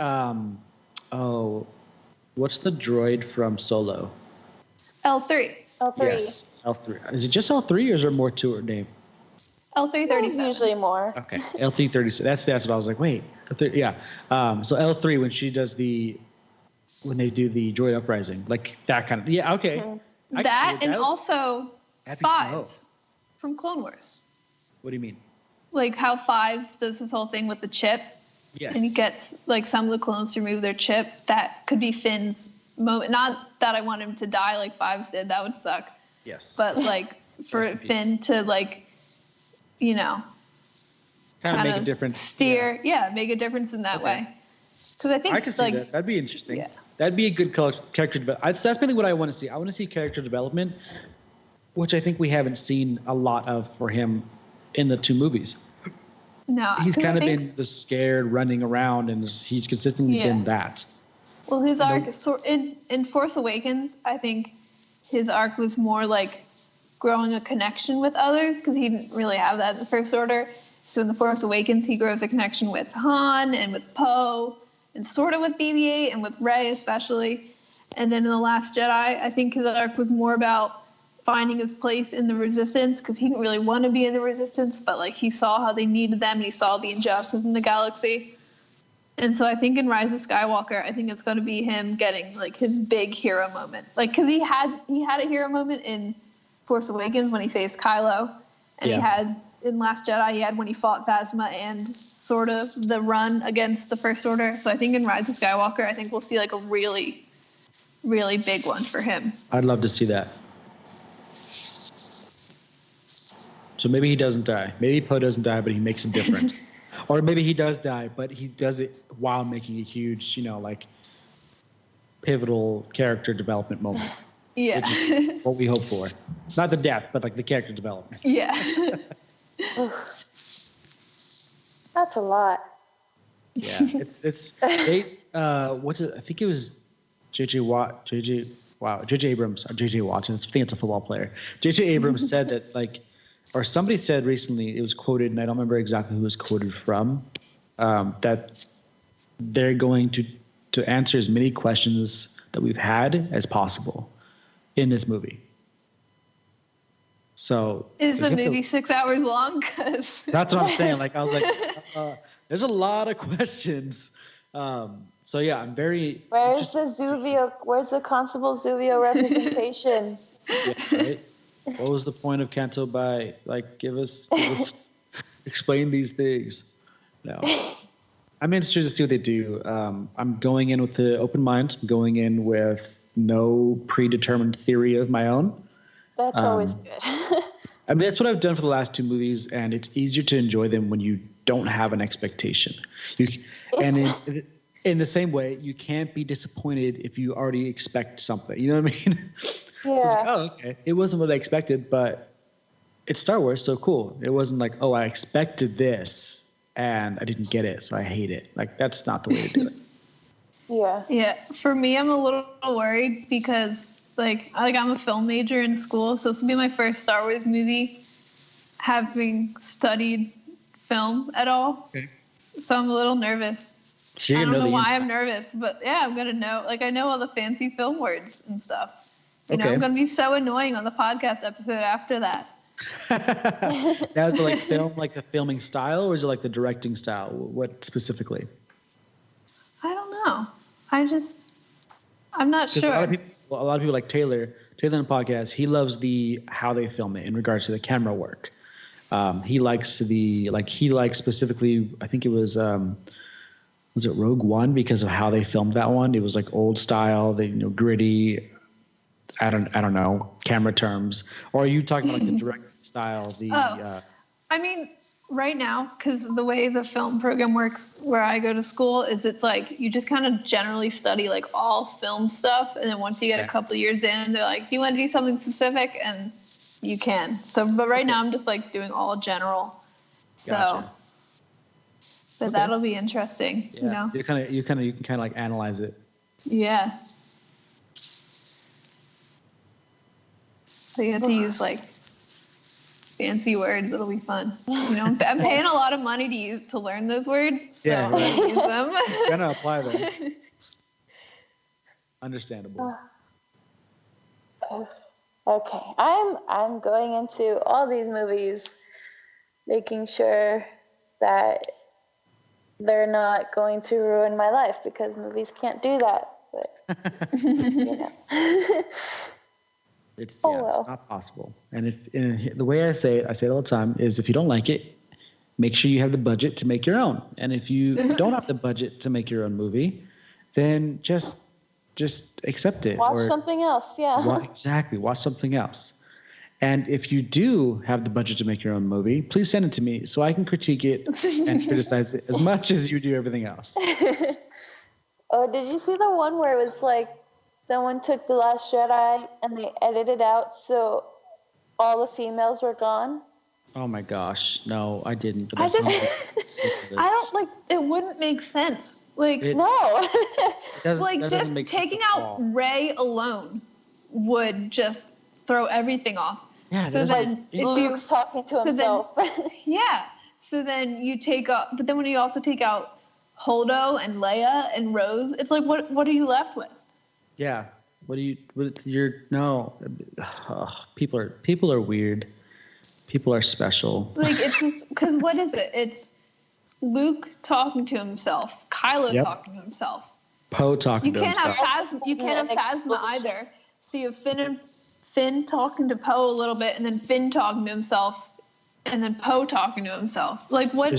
what's the droid from Solo? L3. Yes, L3. Is it just L3 or is there more to her name? L337. It's usually more. Okay, L337. That's what I was like. Wait, yeah. So L3 when they do the Droid Uprising, like that kind of. Yeah. Okay. Mm-hmm. That and also Fives from Clone Wars. What do you mean? Like how Fives does this whole thing with the chip. Yes. And he gets like some of the clones to remove their chip. That could be Finn's moment. Not that I want him to die like Fives did. That would suck. Yes. But like for Finn to like, you know, kind of make a difference. Steer, make a difference in that way. Because I think I can see that. That'd be interesting. Yeah. That'd be a good character development. That's really what I want to see. I want to see character development, which I think we haven't seen a lot of for him in the two movies. No, he's kind of been the scared running around, and he's consistently been that. Well, his arc in Force Awakens, I think his arc was more like growing a connection with others because he didn't really have that in the First Order. So in the Force Awakens, he grows a connection with Han and with Poe, and sort of with BB-8 and with Rey especially. And then in The Last Jedi, I think his arc was more about finding his place in the Resistance because he didn't really want to be in the Resistance, but like he saw how they needed them and he saw the injustice in the galaxy. And so I think in Rise of Skywalker, I think it's going to be him getting like his big hero moment. Like because he had a hero moment in Force Awakens when he faced Kylo, and he had in Last Jedi he had when he fought Phasma and sort of the run against the First Order. So I think in Rise of Skywalker, I think we'll see like a really, really big one for him. I'd love to see that. So maybe he doesn't die. Maybe Poe doesn't die, but he makes a difference. Or maybe he does die, but he does it while making a huge, like pivotal character development moment. Yeah. Which is what we hope for. Not the death, but like the character development. Yeah. That's a lot. Yeah. What's it? I think it was J.J. Abrams, or J.J. Watson. I think it's a football player. J.J. Abrams said that or somebody said recently, it was quoted, and I don't remember exactly who it was quoted from, that they're going to answer as many questions that we've had as possible in this movie. So is the movie 6 hours long? Cause that's what I'm saying. I was like, there's a lot of questions. So yeah, I'm very. Where's the Constable Zuvio representation? Yeah, right? What was the point of Canto by give us explain these things? No, I'm interested to see what they do. I'm going in with an open mind. I'm going in with no predetermined theory of my own. That's always good. I mean, that's what I've done for the last two movies, and it's easier to enjoy them when you don't have an expectation. In the same way, you can't be disappointed if you already expect something. You know what I mean? Yeah. So it's okay. It wasn't what I expected, but it's Star Wars, so cool. It wasn't like, I expected this and I didn't get it, so I hate it. That's not the way to do it. Yeah. Yeah. For me, I'm a little worried because I'm a film major in school, so this will be my first Star Wars movie having studied film at all. Okay. So I'm a little nervous. So I don't know why I'm nervous, but yeah, I'm going to know. I know all the fancy film words and stuff. I'm going to be so annoying on the podcast episode after that. Now, is it film, the filming style, or is it the directing style? What specifically? I don't know. I'm not sure. A lot of people like Taylor on the podcast, he loves how they film it in regards to the camera work. He likes specifically, I think it was it Rogue One, because of how they filmed that one? It was old style, gritty. I don't know, camera terms. Or are you talking about the direct style? I mean, right now, because the way the film program works where I go to school is it's you just kind of generally study all film stuff, and then once you get a couple years in, they're like, do you want to do something specific? And you can. So, but right now I'm just doing all general. Gotcha. So that'll be interesting. Yeah. You can analyze it. Yeah. So you have to use fancy words. It'll be fun. I'm paying a lot of money to learn those words, so I'm gonna use them. You're gonna apply them. Understandable. Okay, I'm going into all these movies making sure that they're not going to ruin my life, because movies can't do that. But, It's not possible. And the way I say it all the time, is if you don't like it, make sure you have the budget to make your own. And if you don't have the budget to make your own movie, then just accept it. Watch something else, yeah. Exactly, watch something else. And if you do have the budget to make your own movie, please send it to me so I can critique it and criticize it as much as you do everything else. Oh, did you see the one where it was like someone took The Last Jedi and they edited out so all the females were gone? Oh my gosh, no, I didn't. I don't like. It wouldn't make sense. Like no, like just taking out Rey alone would just throw everything off. Yeah. So then if Luke's talking to himself. So then you take out, but then when you also take out Holdo and Leia and Rose, it's like what are you left with? Yeah. People are weird. People are special. Like, it's just, because what is it? It's Luke talking to himself, Kylo talking to himself, Poe talking to himself. You can't have Phasma either. So you have Finn talking to Poe a little bit, and then Finn talking to himself, and then Poe talking to himself. Like, what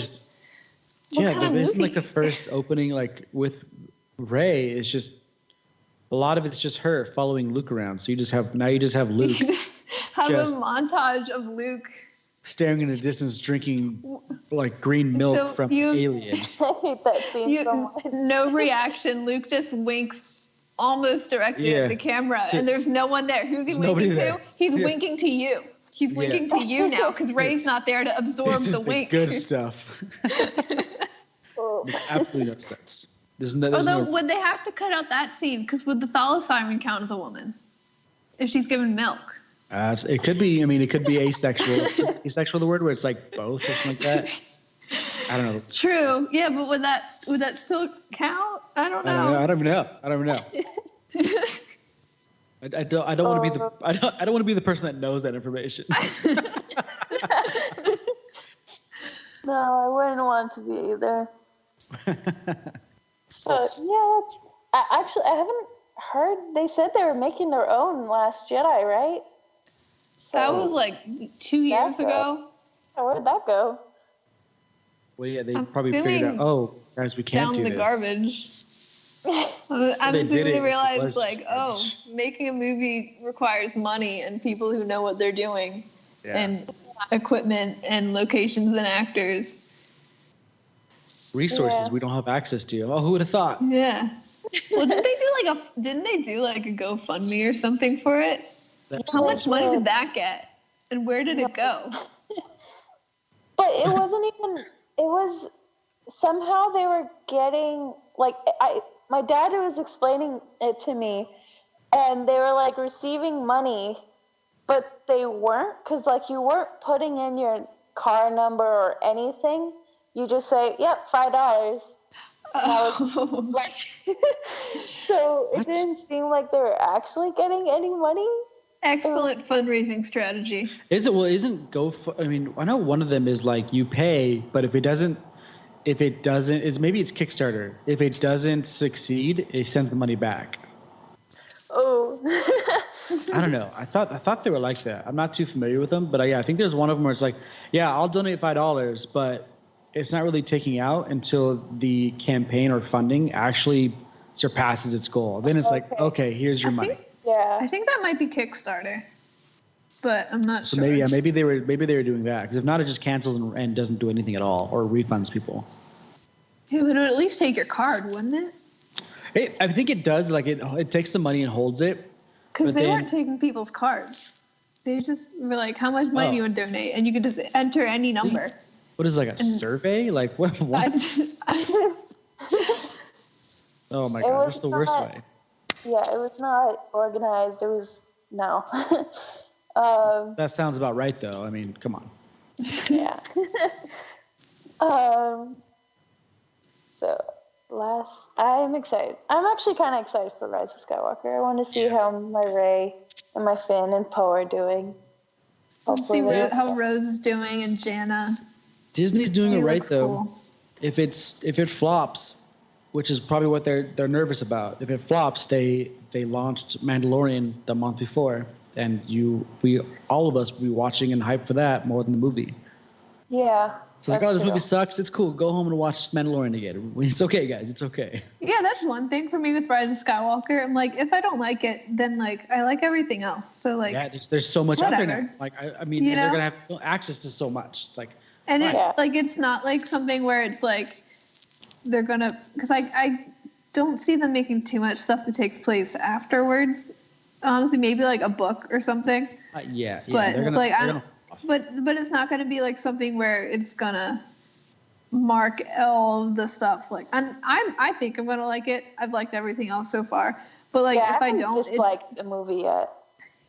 kind of movie? Isn't like the first opening, like with Rey, is just a lot of it's just her following Luke around. So you just have Luke. Have a montage of Luke staring in the distance, drinking like green milk from Alien. I hate that scene so much. No reaction. Luke just winks almost directly at the camera, and there's no one there. Who's he winking to? He's winking to you. He's winking to you now because Rey's not there to absorb the wink. Good stuff. Makes absolutely no sense. Would they have to cut out that scene? Because would the thalassiren count as a woman if she's given milk? It could be. I mean, it could be asexual. Asexual, the word where it's like both or something like that. I don't know. True. Yeah, but would that still count? I don't know. I don't even know. I don't want to be the I don't want to be the person that knows that information. No, I wouldn't want to be either. But yeah, I haven't heard. They said they were making their own Last Jedi, right? So that was like 2 years ago. Where did that go? Well, yeah, they probably figured out. Oh, guys, we can't do this. Down the garbage. I'm assuming they realized, like, making a movie requires money and people who know what they're doing, and equipment and locations and actors. Resources we don't have access to. Oh, who would have thought? Yeah. Well, didn't they do like a GoFundMe or something for it? How much money did that get? And where did it go? But it wasn't even. It was somehow they were getting like my dad was explaining it to me, and they were like receiving money, but they weren't, because like you weren't putting in your car number or anything. You just say, "Yep, $5." So it didn't seem like they were actually getting any money. Excellent fundraising strategy. Is it? Well, isn't I mean, I know one of them is like you pay, but if it doesn't, maybe it's Kickstarter. If it doesn't succeed, it sends the money back. Oh. I don't know. I thought they were like that. I'm not too familiar with them, but I think there's one of them where it's like, yeah, I'll donate $5, but it's not really taking out until the campaign or funding actually surpasses its goal. Then it's like, okay, here's your money. I think that might be Kickstarter, but I'm not sure. So maybe they were doing that, because if not, it just cancels and doesn't do anything at all or refunds people. It would at least take your card, wouldn't it? I think it does. Like it takes the money and holds it. Because they weren't taking people's cards. They just were like, "How much money do you want to donate?" And you could just enter any number. What is like a survey? Like what? Oh my God, that's the worst way. Yeah, it was not organized. It was no. That sounds about right, though. I mean, come on. Yeah. So I'm excited. I'm actually kind of excited for Rise of Skywalker. I want to see how my Rey and my Finn and Poe are doing. Hopefully, see how Rose is doing and Jana. Disney's doing it right though. Cool. If it flops, which is probably what they're nervous about. If it flops, they launched Mandalorian the month before, and all of us be watching and hyped for that more than the movie. Yeah. So it's like, this movie sucks. It's cool. Go home and watch Mandalorian again. It's okay, guys. It's okay. Yeah, that's one thing for me with Rise of Skywalker. I'm like, if I don't like it, then like I like everything else. So like, yeah, there's so much out there now. Like I mean, they're gonna have access to so much. It's like, and it's like it's not like something where it's like they're gonna, because I don't see them making too much stuff that takes place afterwards. Honestly, maybe like a book or something. Yeah. But but it's not going to be like something where it's gonna mark all the stuff. Like, and I think I'm gonna like it. I've liked everything else so far. But like, if I don't like the movie yet.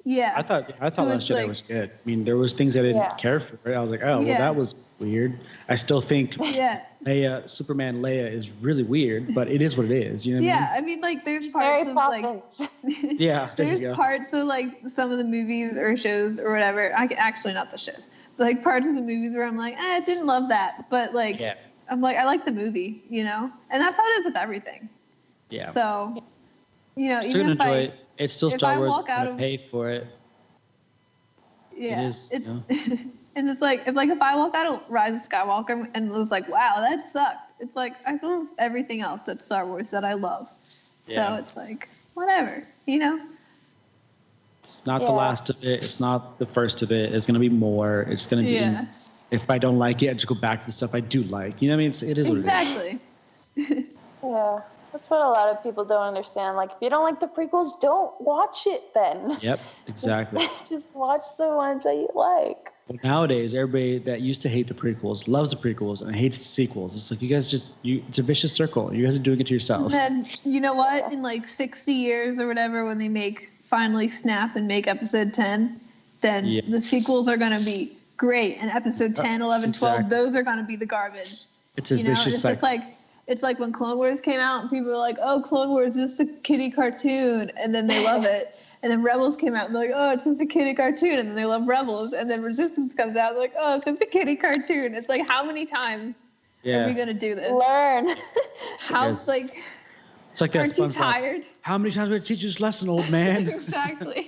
Yeah. I thought Last Jedi was good. I mean, there was things I didn't care for. I was like, well, that was weird. I still think Superman Leia is really weird, but it is what it is. You know what I mean? Like there's parts of like there's parts of like some of the movies or shows or whatever. Actually not the shows, but like parts of the movies where I'm like, I didn't love that, but like I'm like I like the movie, and that's how it is with everything. Yeah. So, even if enjoy it. It's still Star Wars. I'm gonna pay for it. Yeah. It is. And it's like if I walk out of Rise of Skywalker and was like, wow, that sucked. It's like I love everything else that's Star Wars that I love. Yeah. So it's like whatever, It's not the last of it. It's not the first of it. It's gonna be more. It's gonna be. If I don't like it, I just go back to the stuff I do like. You know what I mean? It is what it is. Yeah. That's what a lot of people don't understand. Like, if you don't like the prequels, don't watch it then. Yep, exactly. Just watch the ones that you like. But nowadays, everybody that used to hate the prequels loves the prequels and hates the sequels. It's like you guys it's a vicious circle. You guys are doing it to yourselves. And then, you know what? In like 60 years or whatever, when they finally snap and make episode 10, then the sequels are going to be great. And episode 10, 11, 12, those are going to be the garbage. It's a vicious cycle. It's like when Clone Wars came out and people were like, oh, Clone Wars is just a kiddie cartoon. And then they love it. And then Rebels came out and they're like, oh, it's just a kiddie cartoon. And then they love Rebels. And then Resistance comes out and they're like, oh, it's just a kiddie cartoon. It's like, how many times are we going to do this? Learn. It's like that aren't you tired? How many times are we going to teach you this lesson, old man? Exactly.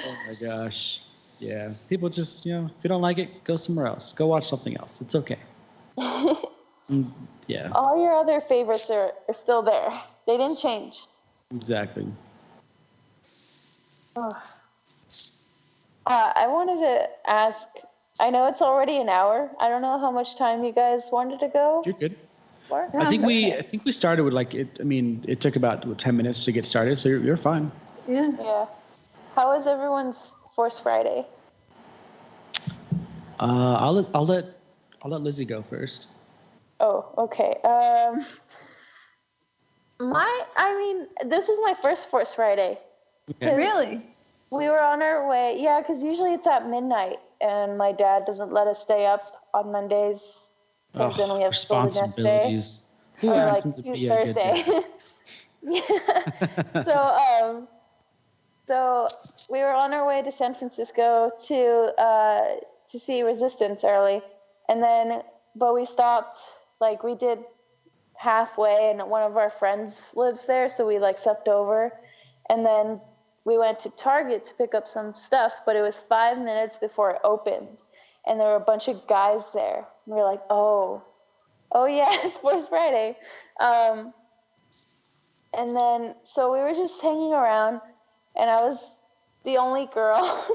Oh, my gosh. Yeah. People just, if you don't like it, go somewhere else. Go watch something else. It's okay. Yeah. All your other favorites are still there. They didn't change. Exactly. Oh. I wanted to ask, I know it's already an hour. I don't know how much time you guys wanted to go. You're good. I think we started with it took about 10 minutes to get started, so you're fine. Yeah. Yeah. How was everyone's Force Friday? I'll let Lizzy go first. Oh, okay. This was my first Force Friday. Okay. Really? We were on our way. Yeah, because usually it's at midnight, and my dad doesn't let us stay up on Mondays. Because then we have school the next day. Or like Thursday. So we were on our way to San Francisco to see Resistance early, but we stopped. Like we did halfway, and one of our friends lives there, so we slept over, and then we went to Target to pick up some stuff. But it was 5 minutes before it opened, and there were a bunch of guys there. And we were like, oh yeah, it's Force Friday, and then so we were just hanging around, and I was the only girl,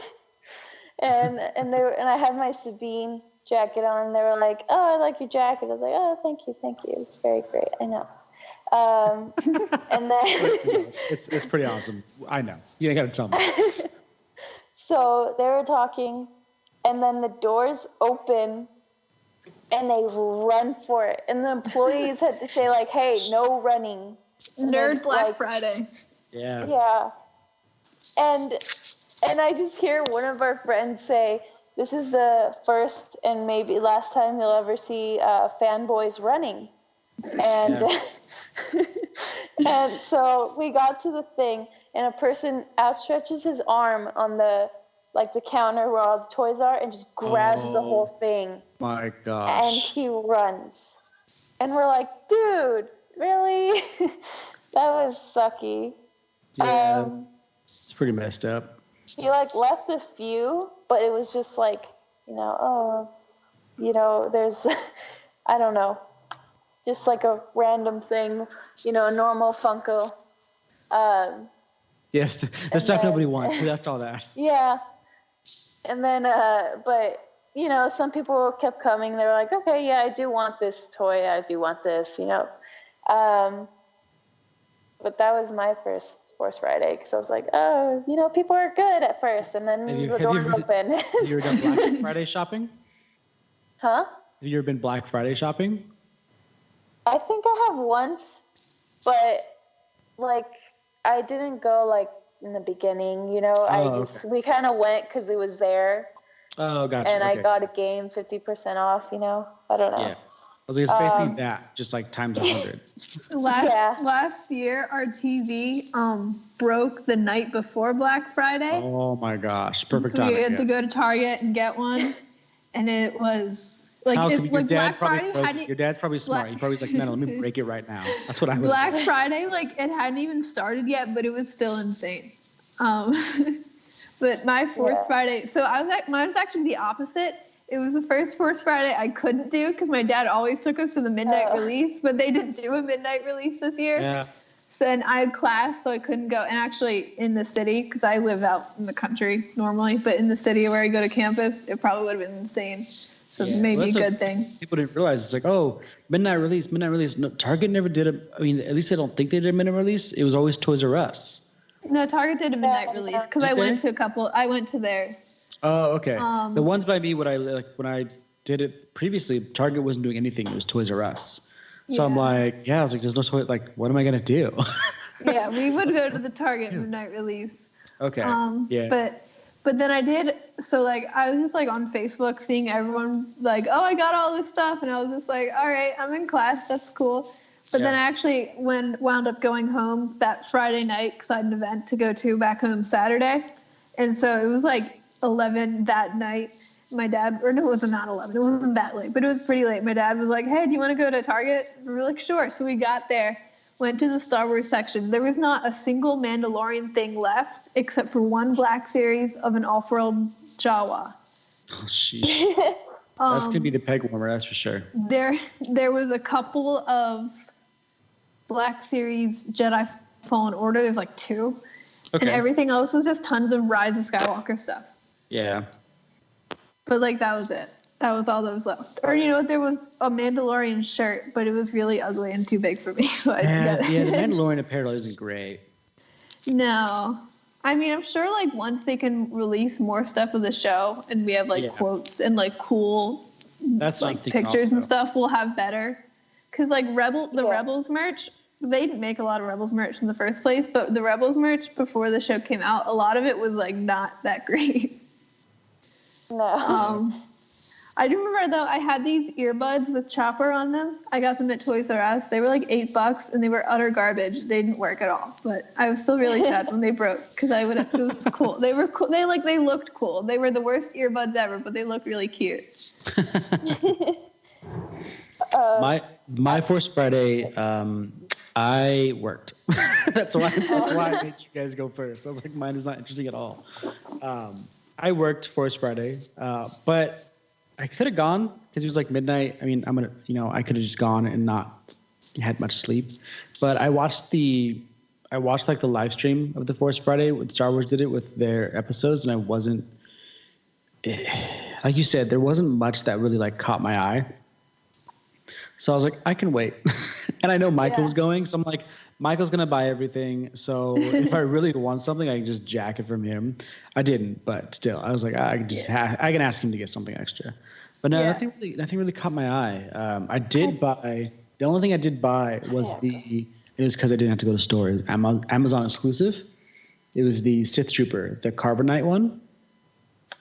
and I had my Sabine jacket on, and they were like, oh, I like your jacket. I was like, oh, thank you, it's very great. I know. And then it's pretty awesome. I know, you ain't gotta tell me. So they were talking, and then the doors open and they run for it, and the employees had to say hey, no running. Nerd Black Friday. Yeah and I just hear one of our friends say, this is the first and maybe last time you'll ever see fanboys running. And and so we got to the thing, and a person outstretches his arm on the like the counter where all the toys are, and just grabs the whole thing. My gosh. And he runs. And we're like, dude, really? That was sucky. Yeah, it's pretty messed up. He like left a few, but it was just like, there's, I don't know, just like a random thing, a normal Funko. Yes, the stuff nobody wants. We left all that. Yeah. And then, but, some people kept coming. They were like, okay, yeah, I do want this toy. I do want this, But that was my first Force Friday, because I was like, people are good at first, and then the doors open. Have you ever done Black Friday shopping? Huh? Have you ever been Black Friday shopping? I think I have once, but like I didn't go like in the beginning. We kind of went because it was there. Oh, gotcha. And I got a game 50% off. I don't know. Yeah. I was like, it's basically that, just like times 100. Last year, our TV broke the night before Black Friday. Oh my gosh, perfect so timing. We had to go to Target and get one, and it was like Black Friday. Your dad's probably smart. He probably was like, no, let me break it right now. That's what I would. Black Friday, like it hadn't even started yet, but it was still insane. But my Force Friday, so mine was actually the opposite. It was the first Force Friday I couldn't do because my dad always took us to the midnight release, but they didn't do a midnight release this year. Yeah. So and I had class, so I couldn't go. And actually in the city, because I live out in the country normally, but in the city where I go to campus, it probably would have been insane. So maybe a good thing. People didn't realize. It's like, oh, midnight release. No, Target never did it. I mean, at least I don't think they did a midnight release. It was always Toys R Us. No, Target did a midnight release because I went to a couple. I went to theirs. Oh, okay. The ones by me, when I did it previously, Target wasn't doing anything. It was Toys R Us. So I'm like, I was like, there's no toy. Like, what am I gonna do? Yeah, we would go to the Target midnight release. Okay. But then I did. So like, I was just like on Facebook seeing everyone like, oh, I got all this stuff, and I was just like, all right, I'm in class. That's cool. But then I actually wound up going home that Friday night because I had an event to go to back home Saturday, and so it was like 11 that night. My dad, or no, it was not 11. It wasn't that late, but it was pretty late. My dad was like, hey, do you want to go to Target? We were like, sure. So we got there, went to the Star Wars section. There was not a single Mandalorian thing left except for one Black Series of an off-world Jawa. Oh, sheesh. That's going to be the peg warmer, that's for sure. There was a couple of Black Series Jedi Fallen Order. There's like 2. Okay. And everything else was just tons of Rise of Skywalker stuff. Yeah. But like that was it. That was all that was left. Or there was a Mandalorian shirt, but it was really ugly and too big for me, so I didn't get it. Yeah, the Mandalorian apparel isn't great. No. I mean, I'm sure like once they can release more stuff of the show and we have like quotes and like cool pictures and stuff, we'll have better. Because like Rebels merch, they didn't make a lot of Rebels merch in the first place, but the Rebels merch before the show came out, a lot of it was like not that great. No. I do remember though, I had these earbuds with Chopper on them. I got them at Toys R Us. They were like $8 and they were utter garbage. They didn't work at all. But I was still really sad when they broke because it was cool. They were cool. They looked cool. They were the worst earbuds ever, but they looked really cute. My Force Friday, I worked. that's why I made you guys go first. I was like, mine is not interesting at all. I worked Force Friday, but I could have gone because it was like midnight. I mean, I could have just gone and not had much sleep. But I watched like the live stream of the Force Friday when Star Wars did it with their episodes, and I wasn't, like you said, there wasn't much that really like caught my eye. So I was like, I can wait. And I know Michael was going, so I'm like, Michael's going to buy everything. So if I really want something, I can just jack it from him. I didn't, but still, I was like, I can ask him to get something extra. But no, nothing really caught my eye. I did buy, the only thing I did buy was it was because I didn't have to go to stores. Amazon exclusive. It was the Sith Trooper, the Carbonite one.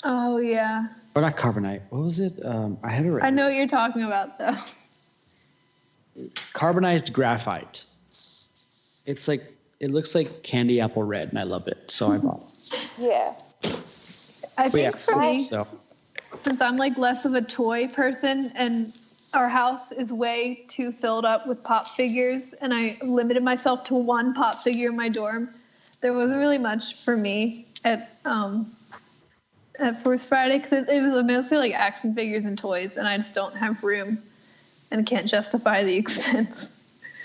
Oh, yeah. Or not Carbonite. What was it? I have it right. I know what you're talking about, though. Carbonized graphite. It's like, it looks like candy apple red, and I love it, so I bought it. Yeah. I think for me, since I'm like less of a toy person and our house is way too filled up with pop figures and I limited myself to one pop figure in my dorm, there wasn't really much for me at Force Friday because it was mostly like action figures and toys and I just don't have room and can't justify the expense.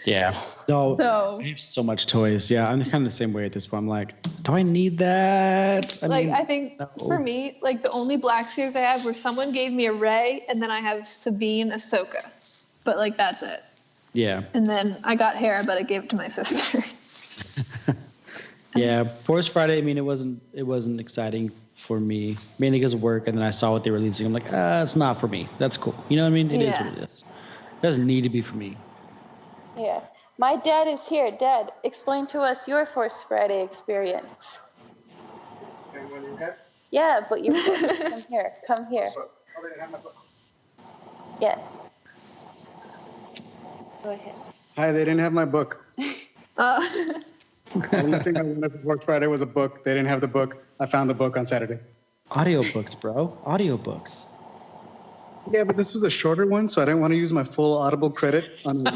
Yeah. So I have so much toys. Yeah, I'm kind of the same way at this point. I'm like, do I need that? I think for me, like the only Black Series I have where someone gave me a Rey and then I have Sabine, Ahsoka. But like that's it. Yeah. And then I got Hera, but I gave it to my sister. Yeah, Force Friday. I mean, it wasn't exciting for me, mainly because of work. And then I saw what they were releasing. I'm like, it's not for me. That's cool. You know what I mean? It is what it is. It doesn't need to be for me. Yeah. My dad is here. Dad, explain to us your Force Friday experience. Same one you had? Yeah, but you come here. Oh, they didn't have my book. Yeah. Go ahead. Hi, they didn't have my book. The only thing I wanted for Force Friday was a book. They didn't have the book. I found the book on Saturday. Audiobooks, bro. Audiobooks. Yeah, but this was a shorter one, so I didn't want to use my full Audible credit on a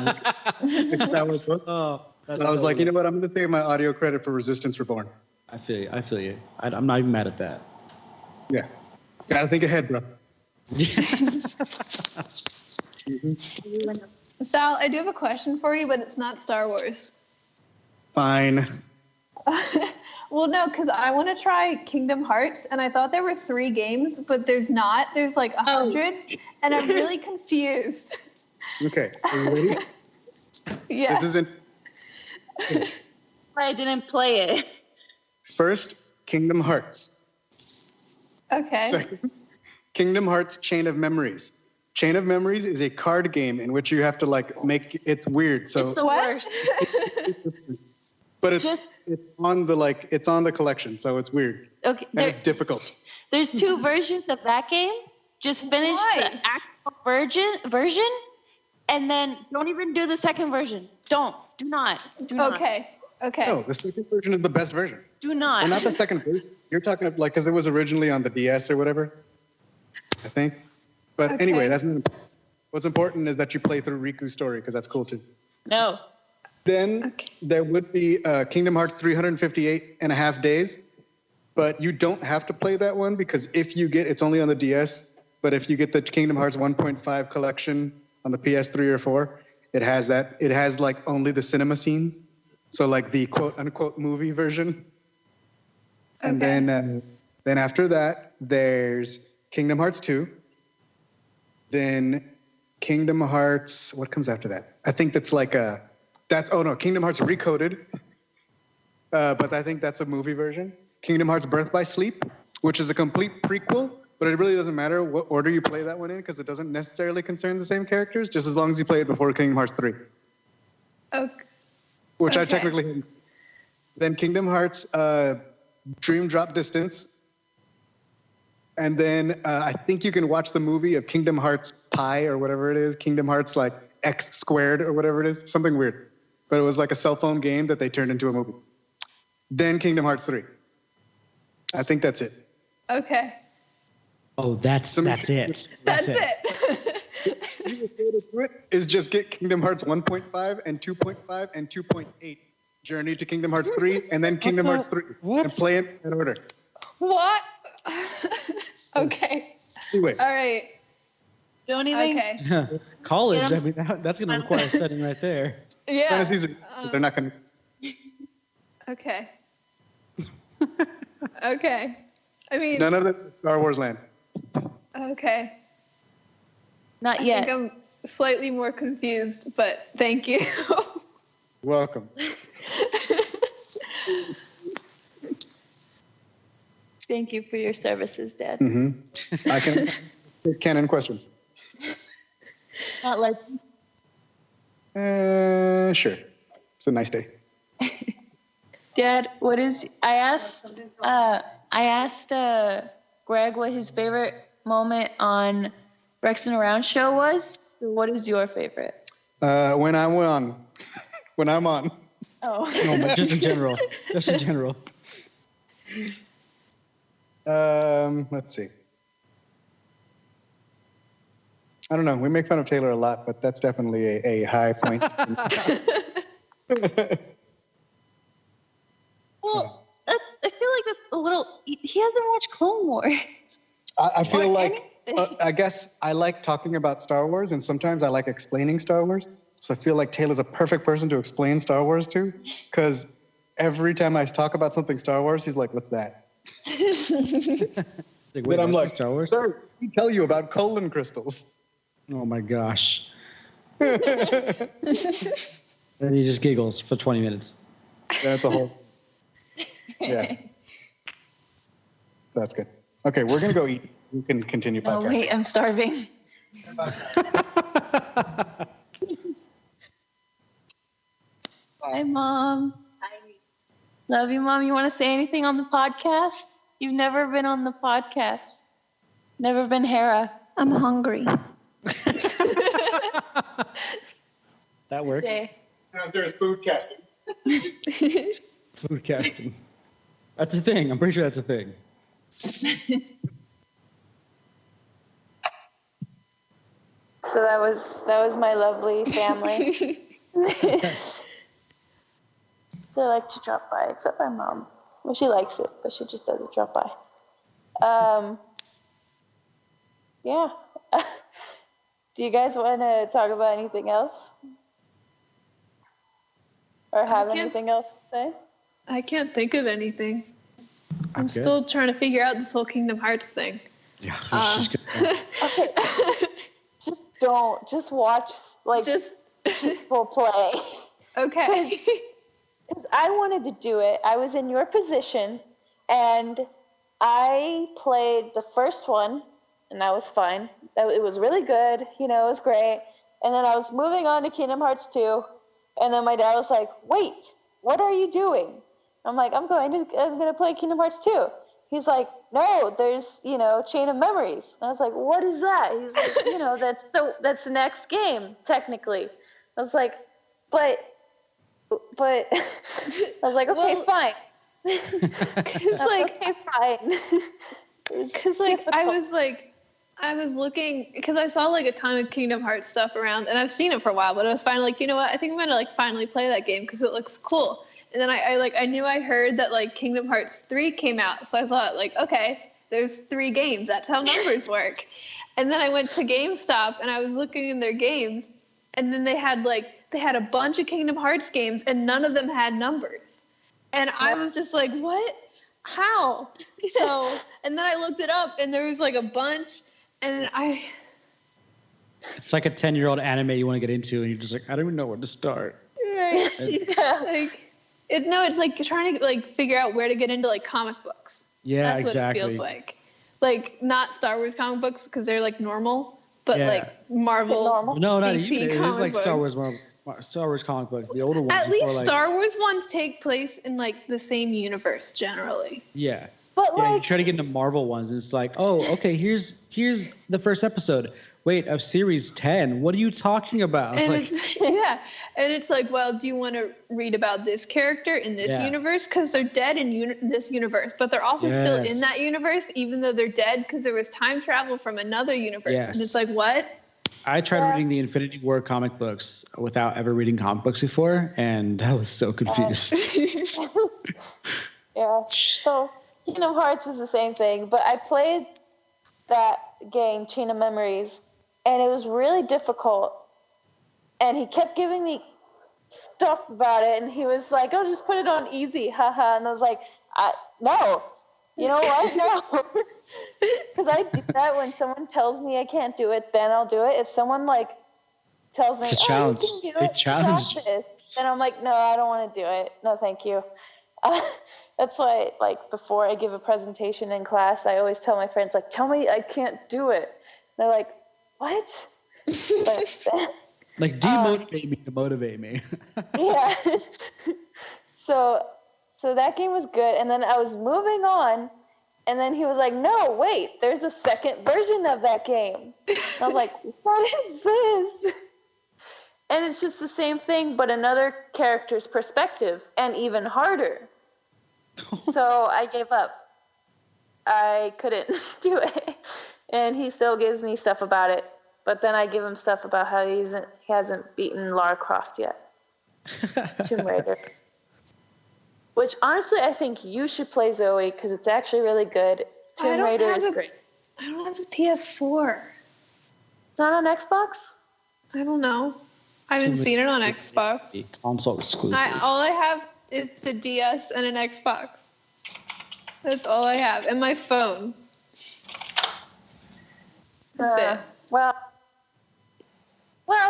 6-hour book. So I was like, you know what? I'm going to save my audio credit for Resistance Reborn. I feel you. I'm not even mad at that. Yeah. Gotta think ahead, bro. Sal, I do have a question for you, but it's not Star Wars. Fine. Well, no, because I want to try Kingdom Hearts, and I thought there were 3 games, but there's not. There's like 100, and I'm really confused. Okay, are you ready? Yeah. This isn't... I didn't play it. First, Kingdom Hearts. Okay. Second, Kingdom Hearts Chain of Memories. Chain of Memories is a card game in which you have to like make it's weird. So it's the worst. But it's on the collection, so it's weird. Okay. And it's difficult. There's 2 versions of that game. Just finish the actual version, and then don't even do the second version. Do not. Okay. No, the second version is the best version. Do not. Well, not the second version. You're talking of like because it was originally on the DS or whatever, I think. But anyway, that's not important. What's important is that you play through Riku's story because that's cool too. No. Then there would be Kingdom Hearts 358 and a half days, but you don't have to play that one because it's only on the DS, but if you get the Kingdom Hearts 1.5 collection on the PS3 or 4, it has like only the cinema scenes. So like the quote unquote movie version. And then after that, there's Kingdom Hearts 2. Then Kingdom Hearts, what comes after that? I think that's like Kingdom Hearts Recoded. But I think that's a movie version. Kingdom Hearts Birth by Sleep, which is a complete prequel, but it really doesn't matter what order you play that one in because it doesn't necessarily concern the same characters, just as long as you play it before Kingdom Hearts 3. Okay. Which I technically haven't. Then Kingdom Hearts Dream Drop Distance. And then I think you can watch the movie of Kingdom Hearts Pi or whatever it is. Kingdom Hearts like X squared or whatever it is. Something weird. But it was like a cell phone game that they turned into a movie. Then Kingdom Hearts 3. I think that's it. Okay. Oh, that's it. That's it. Is just get Kingdom Hearts 1.5 and 2.5 and 2.8. Journey to Kingdom Hearts 3 and then Kingdom Hearts 3. What? And play it in order. What? Okay. Anyway. All right. Don't even. Okay. College. I mean, that's going to require studying right there. Yeah. Fantasies they're not going to. Okay. Okay. I mean. None of the Star Wars land. Okay. Not I yet. think I'm slightly more confused, but thank you. Welcome. Thank you for your services, Dad. Mm-hmm. I can take canon questions. Not like. Sure. It's a nice day. Dad, what is? I asked Greg what his favorite moment on Resin Around show was. What is your favorite? When I'm on. Oh. No, but just in general. Just in general. Let's see. I don't know. We make fun of Taylor a lot, but that's definitely a high point. Well, I feel like that's a little. He hasn't watched Clone Wars. I feel like, I guess I like talking about Star Wars, and sometimes I like explaining Star Wars. So I feel like Taylor's a perfect person to explain Star Wars to, because every time I talk about something Star Wars, he's like, "What's that?" Like, wait, I'm like, Star Wars? "Sir, let me tell you about colon crystals." Oh my gosh. And he just giggles for 20 minutes. That's a whole. Yeah. That's good. Okay, we're going to go eat. You can continue podcasting. Oh, wait, I'm starving. Hi, Mom. Hi. Love you, Mom. You want to say anything on the podcast? You've never been on the podcast. Never been Hera. I'm hungry. That works. Okay. There's food casting. Food casting. That's a thing. I'm pretty sure that's a thing. So that was my lovely family. They like to drop by, except my mom. Well, she likes it, but she just doesn't drop by. Yeah. Do you guys want to talk about anything else? Or have anything else to say? I can't think of anything. I'm good. still trying to figure out this whole Kingdom Hearts thing. Yeah. Okay. Just watch, people play. Okay. Because I wanted to do it. I was in your position, and I played the first one, and that was fine. It was really good. It was great. And then I was moving on to Kingdom Hearts 2, and then my dad was like, "Wait, what are you doing?" I'm like, I'm going to play Kingdom Hearts 2. He's like, "No, there's, Chain of Memories." And I was like, "What is that?" He's like, that's the next game, technically. I was like, but I was like, okay, fine. Because okay, fine. Because I was looking, because I saw a ton of Kingdom Hearts stuff around, and I've seen it for a while, but I was finally you know what? I think I'm gonna finally play that game because it looks cool. And then I knew I heard that Kingdom Hearts 3 came out, so I thought okay, there's 3 games. That's how numbers work. And then I went to GameStop and I was looking in their games, and then they had a bunch of Kingdom Hearts games, and none of them had numbers. And I was just like, what? How? So, and then I looked it up, and there was a bunch, and It's like a 10-year-old anime you want to get into, and you're just like, I don't even know where to start. Right. Yeah. It's trying to figure out where to get into comic books. Yeah, That's exactly. what it feels like. Not Star Wars comic books because they're normal, but Marvel, no, not DC even. It comic is like books. Star Wars comic books. The older ones. At least Star Wars ones take place in the same universe generally. Yeah. But you try to get into Marvel ones, and it's like, oh, okay, here's the first episode. Wait, of series 10. What are you talking about? And it's well, do you want to read about this character in this universe because they're dead in this universe, but they're also still in that universe even though they're dead because there was time travel from another universe. Yes. And it's what? I tried reading the Infinity War comic books without ever reading comic books before, and I was so confused. Yeah. So Kingdom Hearts is the same thing, but I played that game, Chain of Memories, and it was really difficult. And he kept giving me stuff about it, and he was like, "Oh, just put it on easy, haha." And I was like, "No, you know what? No," because I do that when someone tells me I can't do it. Then I'll do it. If someone tells me, it's a "Oh, challenge. you can do it, Challenge. this," then I'm like, "No, I don't want to do it. No, thank you." That's why, before I give a presentation in class, I always tell my friends, "Tell me I can't do it." They're like, "What?" But, demotivate me to motivate me. Yeah. So that game was good, and then I was moving on, and then he was like, "No, wait, there's a second version of that game." And I was like, "What is this?" And it's just the same thing, but another character's perspective, and even harder. So I gave up. I couldn't do it. And he still gives me stuff about it. But then I give him stuff about how he hasn't beaten Lara Croft yet. Tomb Raider. Which, honestly, I think you should play, Zoe, because it's actually really good. Tomb Raider is great. I don't have a PS4. It's not on Xbox? I don't know. I haven't seen it on Xbox. Console exclusive. All I have is the DS and an Xbox. That's all I have. And my phone. That's it. Well,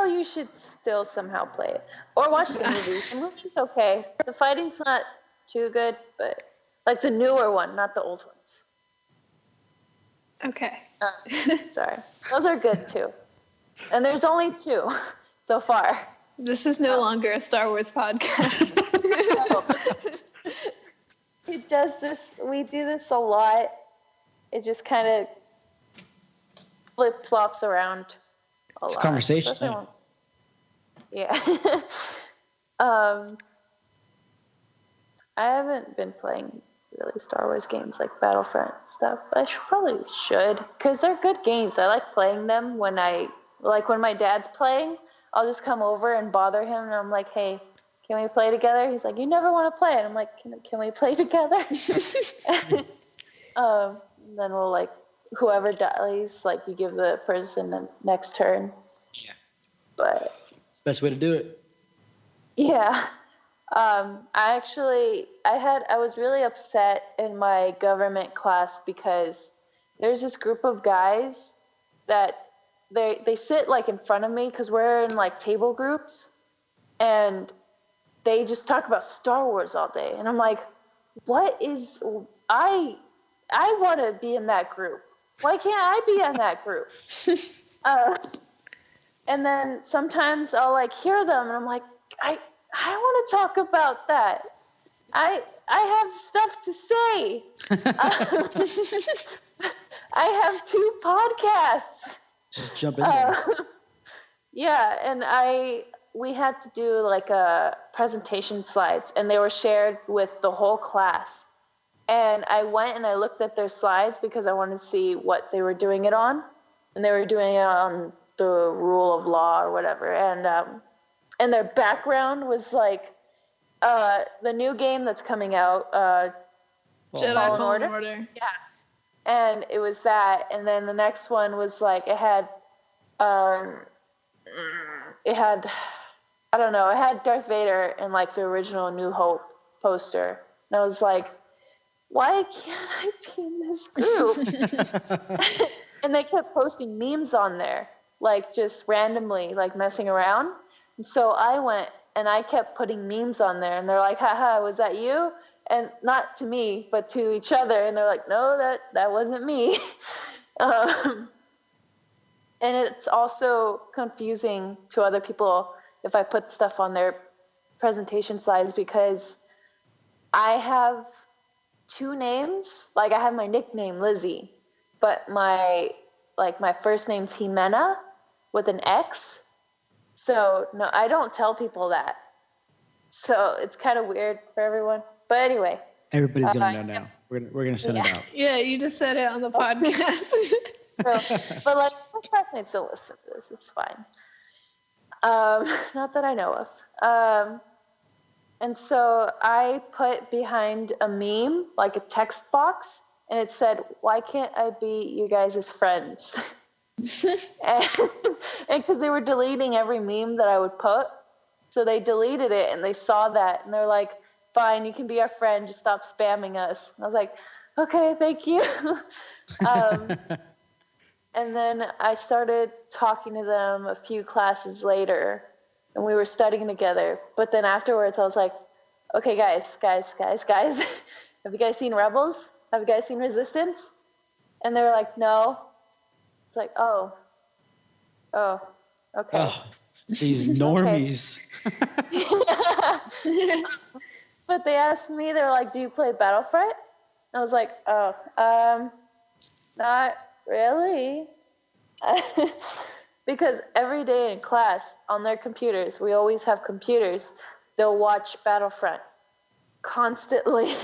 you should still somehow play it. Or watch the movie. The movie's okay. The fighting's not too good, but like the newer one, not the old ones. Okay. Sorry. Those are good too. And there's only 2 so far. This is no longer a Star Wars podcast. It does this. We do this a lot. It just kind of flip-flops around a lot. It's a conversation. Yeah. I haven't been playing really Star Wars games like Battlefront and stuff. I probably should, because they're good games. I like playing them when my dad's playing, I'll just come over and bother him, and I'm like, hey, can we play together? He's like, you never want to play. And I'm like, can we play together? Then we'll, like, whoever dies, like, you give the person the next turn. Yeah. But it's the best way to do it. Yeah. I was really upset in my government class because there's this group of guys that they sit like in front of me because we're in like table groups, and they just talk about Star Wars all day. And I'm like, I want to be in that group. Why can't I be in that group? And then sometimes I'll like hear them and I'm like, I want to talk about that. I have stuff to say. I have 2 podcasts. Just jump in there. Yeah, and we had to do like a presentation slides, and they were shared with the whole class. And I went and I looked at their slides because I wanted to see what they were doing it on, and they were doing it on the rule of law or whatever. And their background was like the new game that's coming out, Jedi Fallen Order. Yeah. And it was that, and then the next one was like it had Darth Vader and like the original New Hope poster, and I was like, why can't I be in this group? And they kept posting memes on there, like just randomly, like messing around. And so I went and I kept putting memes on there, and they're like, haha, was that you? And not to me, but to each other. And they're like, no, that wasn't me. And it's also confusing to other people if I put stuff on their presentation slides, because I have 2 names. Like I have my nickname Lizzy, but my first name's Jimena with an X. So no, I don't tell people that. So it's kind of weird for everyone. But anyway, everybody's gonna know now. We're gonna send it out. Yeah, you just said it on the podcast. But like my classmates don't listen to this. It's fine. Not that I know of. And so I put behind a meme, like a text box, and it said, "Why can't I be you guys' friends?" And because they were deleting every meme that I would put, so they deleted it, and they saw that, and they're like, fine, you can be our friend, just stop spamming us. And I was like, okay, thank you. And then I started talking to them a few classes later, and we were studying together. But then afterwards, I was like, okay, guys, have you guys seen Rebels? Have you guys seen Resistance? And they were like, no. It's like, oh, okay. Oh, these normies. But they asked me, they were like, do you play Battlefront? I was like, not really. Because every day in class on their computers, we always have computers, they'll watch Battlefront constantly.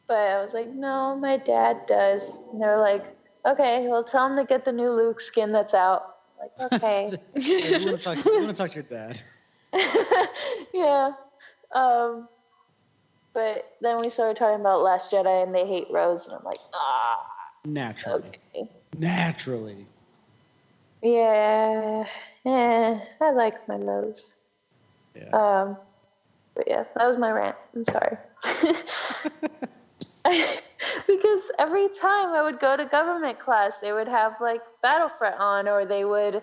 But I was like, no, my dad does. And they're like, okay, well, tell him to get the new Luke skin that's out. I'm like, okay. You want to talk to your dad. Yeah. But then we started talking about Last Jedi, and they hate Rose, and I'm like, Naturally. Okay. Naturally. Yeah. I like my Rose. Yeah. But yeah, that was my rant. I'm sorry. Because every time I would go to government class, they would have like Battlefront on, or they would,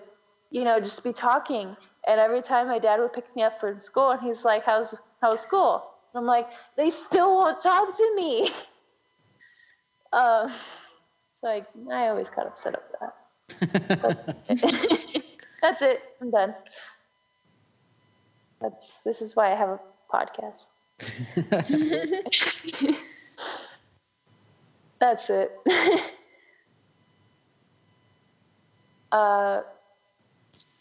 just be talking. And every time my dad would pick me up from school, and he's like, how's school? And I'm like, they still won't talk to me. So I always got upset over that. That's it. I'm done. This is why I have a podcast. That's it.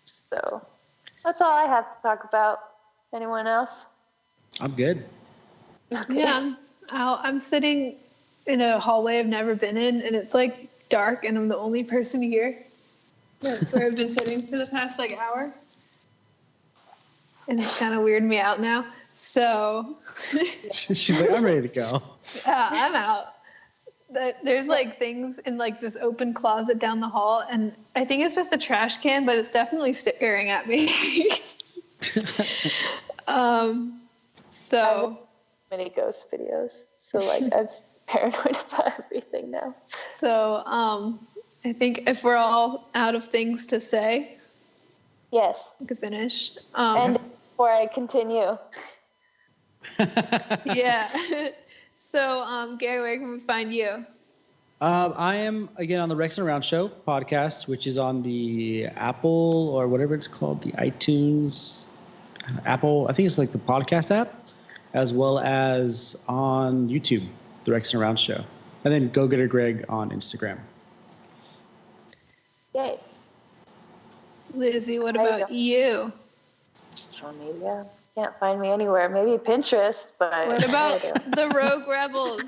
So that's all I have to talk about. Anyone else? I'm good. Okay. Yeah, I'm sitting in a hallway I've never been in, and it's like dark, and I'm the only person here. That's where I've been sitting for the past hour, and it's kind of weirding me out now. So She's like, I'm ready to go. I'm out. There's things in this open closet down the hall, and I think it's just a trash can, but it's definitely staring at me. So many ghost videos, so I'm paranoid about everything now. So I think if we're all out of things to say, yes, we could finish. And before I continue, yeah. So Gary, where can we find you? I am again on the Rexin Around show podcast, which is on the Apple or whatever it's called, the iTunes, Apple. I think it's like the podcast app, as well as on YouTube, the Rexin Around show, and then Go Getter Greg on Instagram. Yay. Lizzy, what about you? Social media. Can't find me anywhere. Maybe Pinterest, but what about the Rogue Rebels?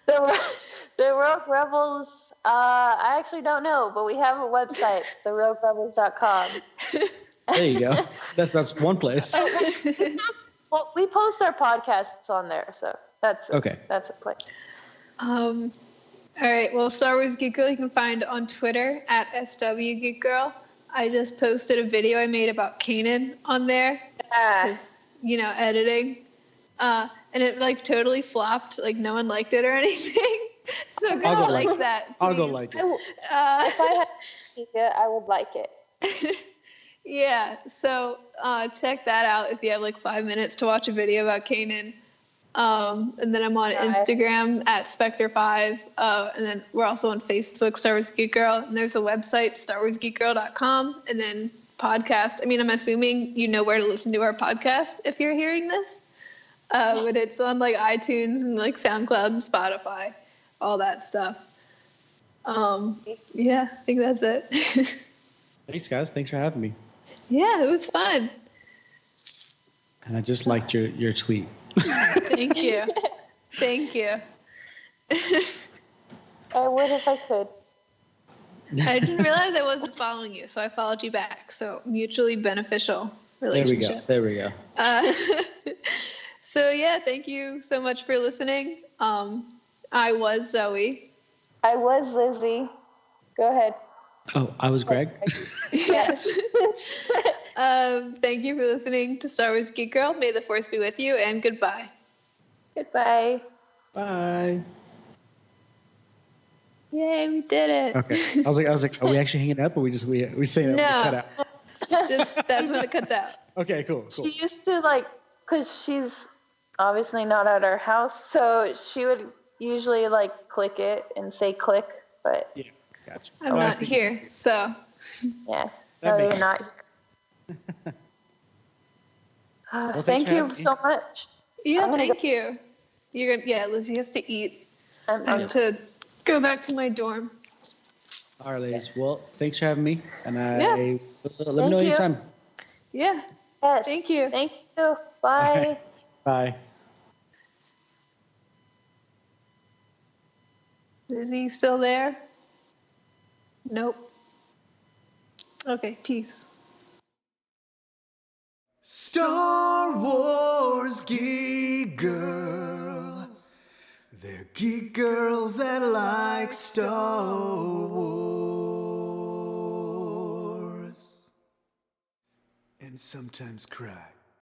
The Rogue Rebels. I actually don't know, but we have a website, theroguerebels.com. There you go. That's one place. Well, we post our podcasts on there, so that's okay. That's a place. All right. Well, Star Wars Geek Girl, you can find on Twitter at SW Geek Girl. I just posted a video I made about Kanan on there. Editing. And it totally flopped. No one liked it or anything. So go like that. Please. I'll go like it. If I had it, I would like it. Yeah. So check that out if you have 5 minutes to watch a video about Kanan. And then I'm on Instagram at Spectre5. And then we're also on Facebook, Star Wars Geek Girl. And there's a website, StarWarsGeekGirl.com. And then podcast. I mean, I'm assuming you know where to listen to our podcast if you're hearing this. But it's on iTunes and SoundCloud and Spotify, all that stuff. Yeah, I think that's it. Thanks, guys. Thanks for having me. Yeah, it was fun. And I just liked your tweet. Thank you. Thank you. I would if I could. I didn't realize I wasn't following you, so I followed you back. So mutually beneficial relationship. There we go. So yeah, thank you so much for listening. I was Zoe. I was Lizzy. Go ahead. Oh, I was Greg. Yes. Thank you for listening to Star Wars Geek Girl. May the Force be with you, and goodbye. Goodbye. Bye. Yay, we did it. Okay. I was like, are we actually hanging up, or we saying that we cut out? Just that's when it cuts out. Okay, cool. She used to because she's obviously not at our house, so she would usually click it and say click, but yeah, gotcha. I'm not here, so yeah. No, you're not. Well, thank you so much. Yeah, thank you. You're gonna Lizzy has to eat. I have to go back to my dorm. All right, ladies. Well, thanks for having me, and let me know you. anytime. Yeah. Yes. Thank you. Thank you. Bye. Right. Bye. Is he still there? Nope. Okay, peace. Star Wars Geek Girl. They're geek girls that like Star Wars. And sometimes cry.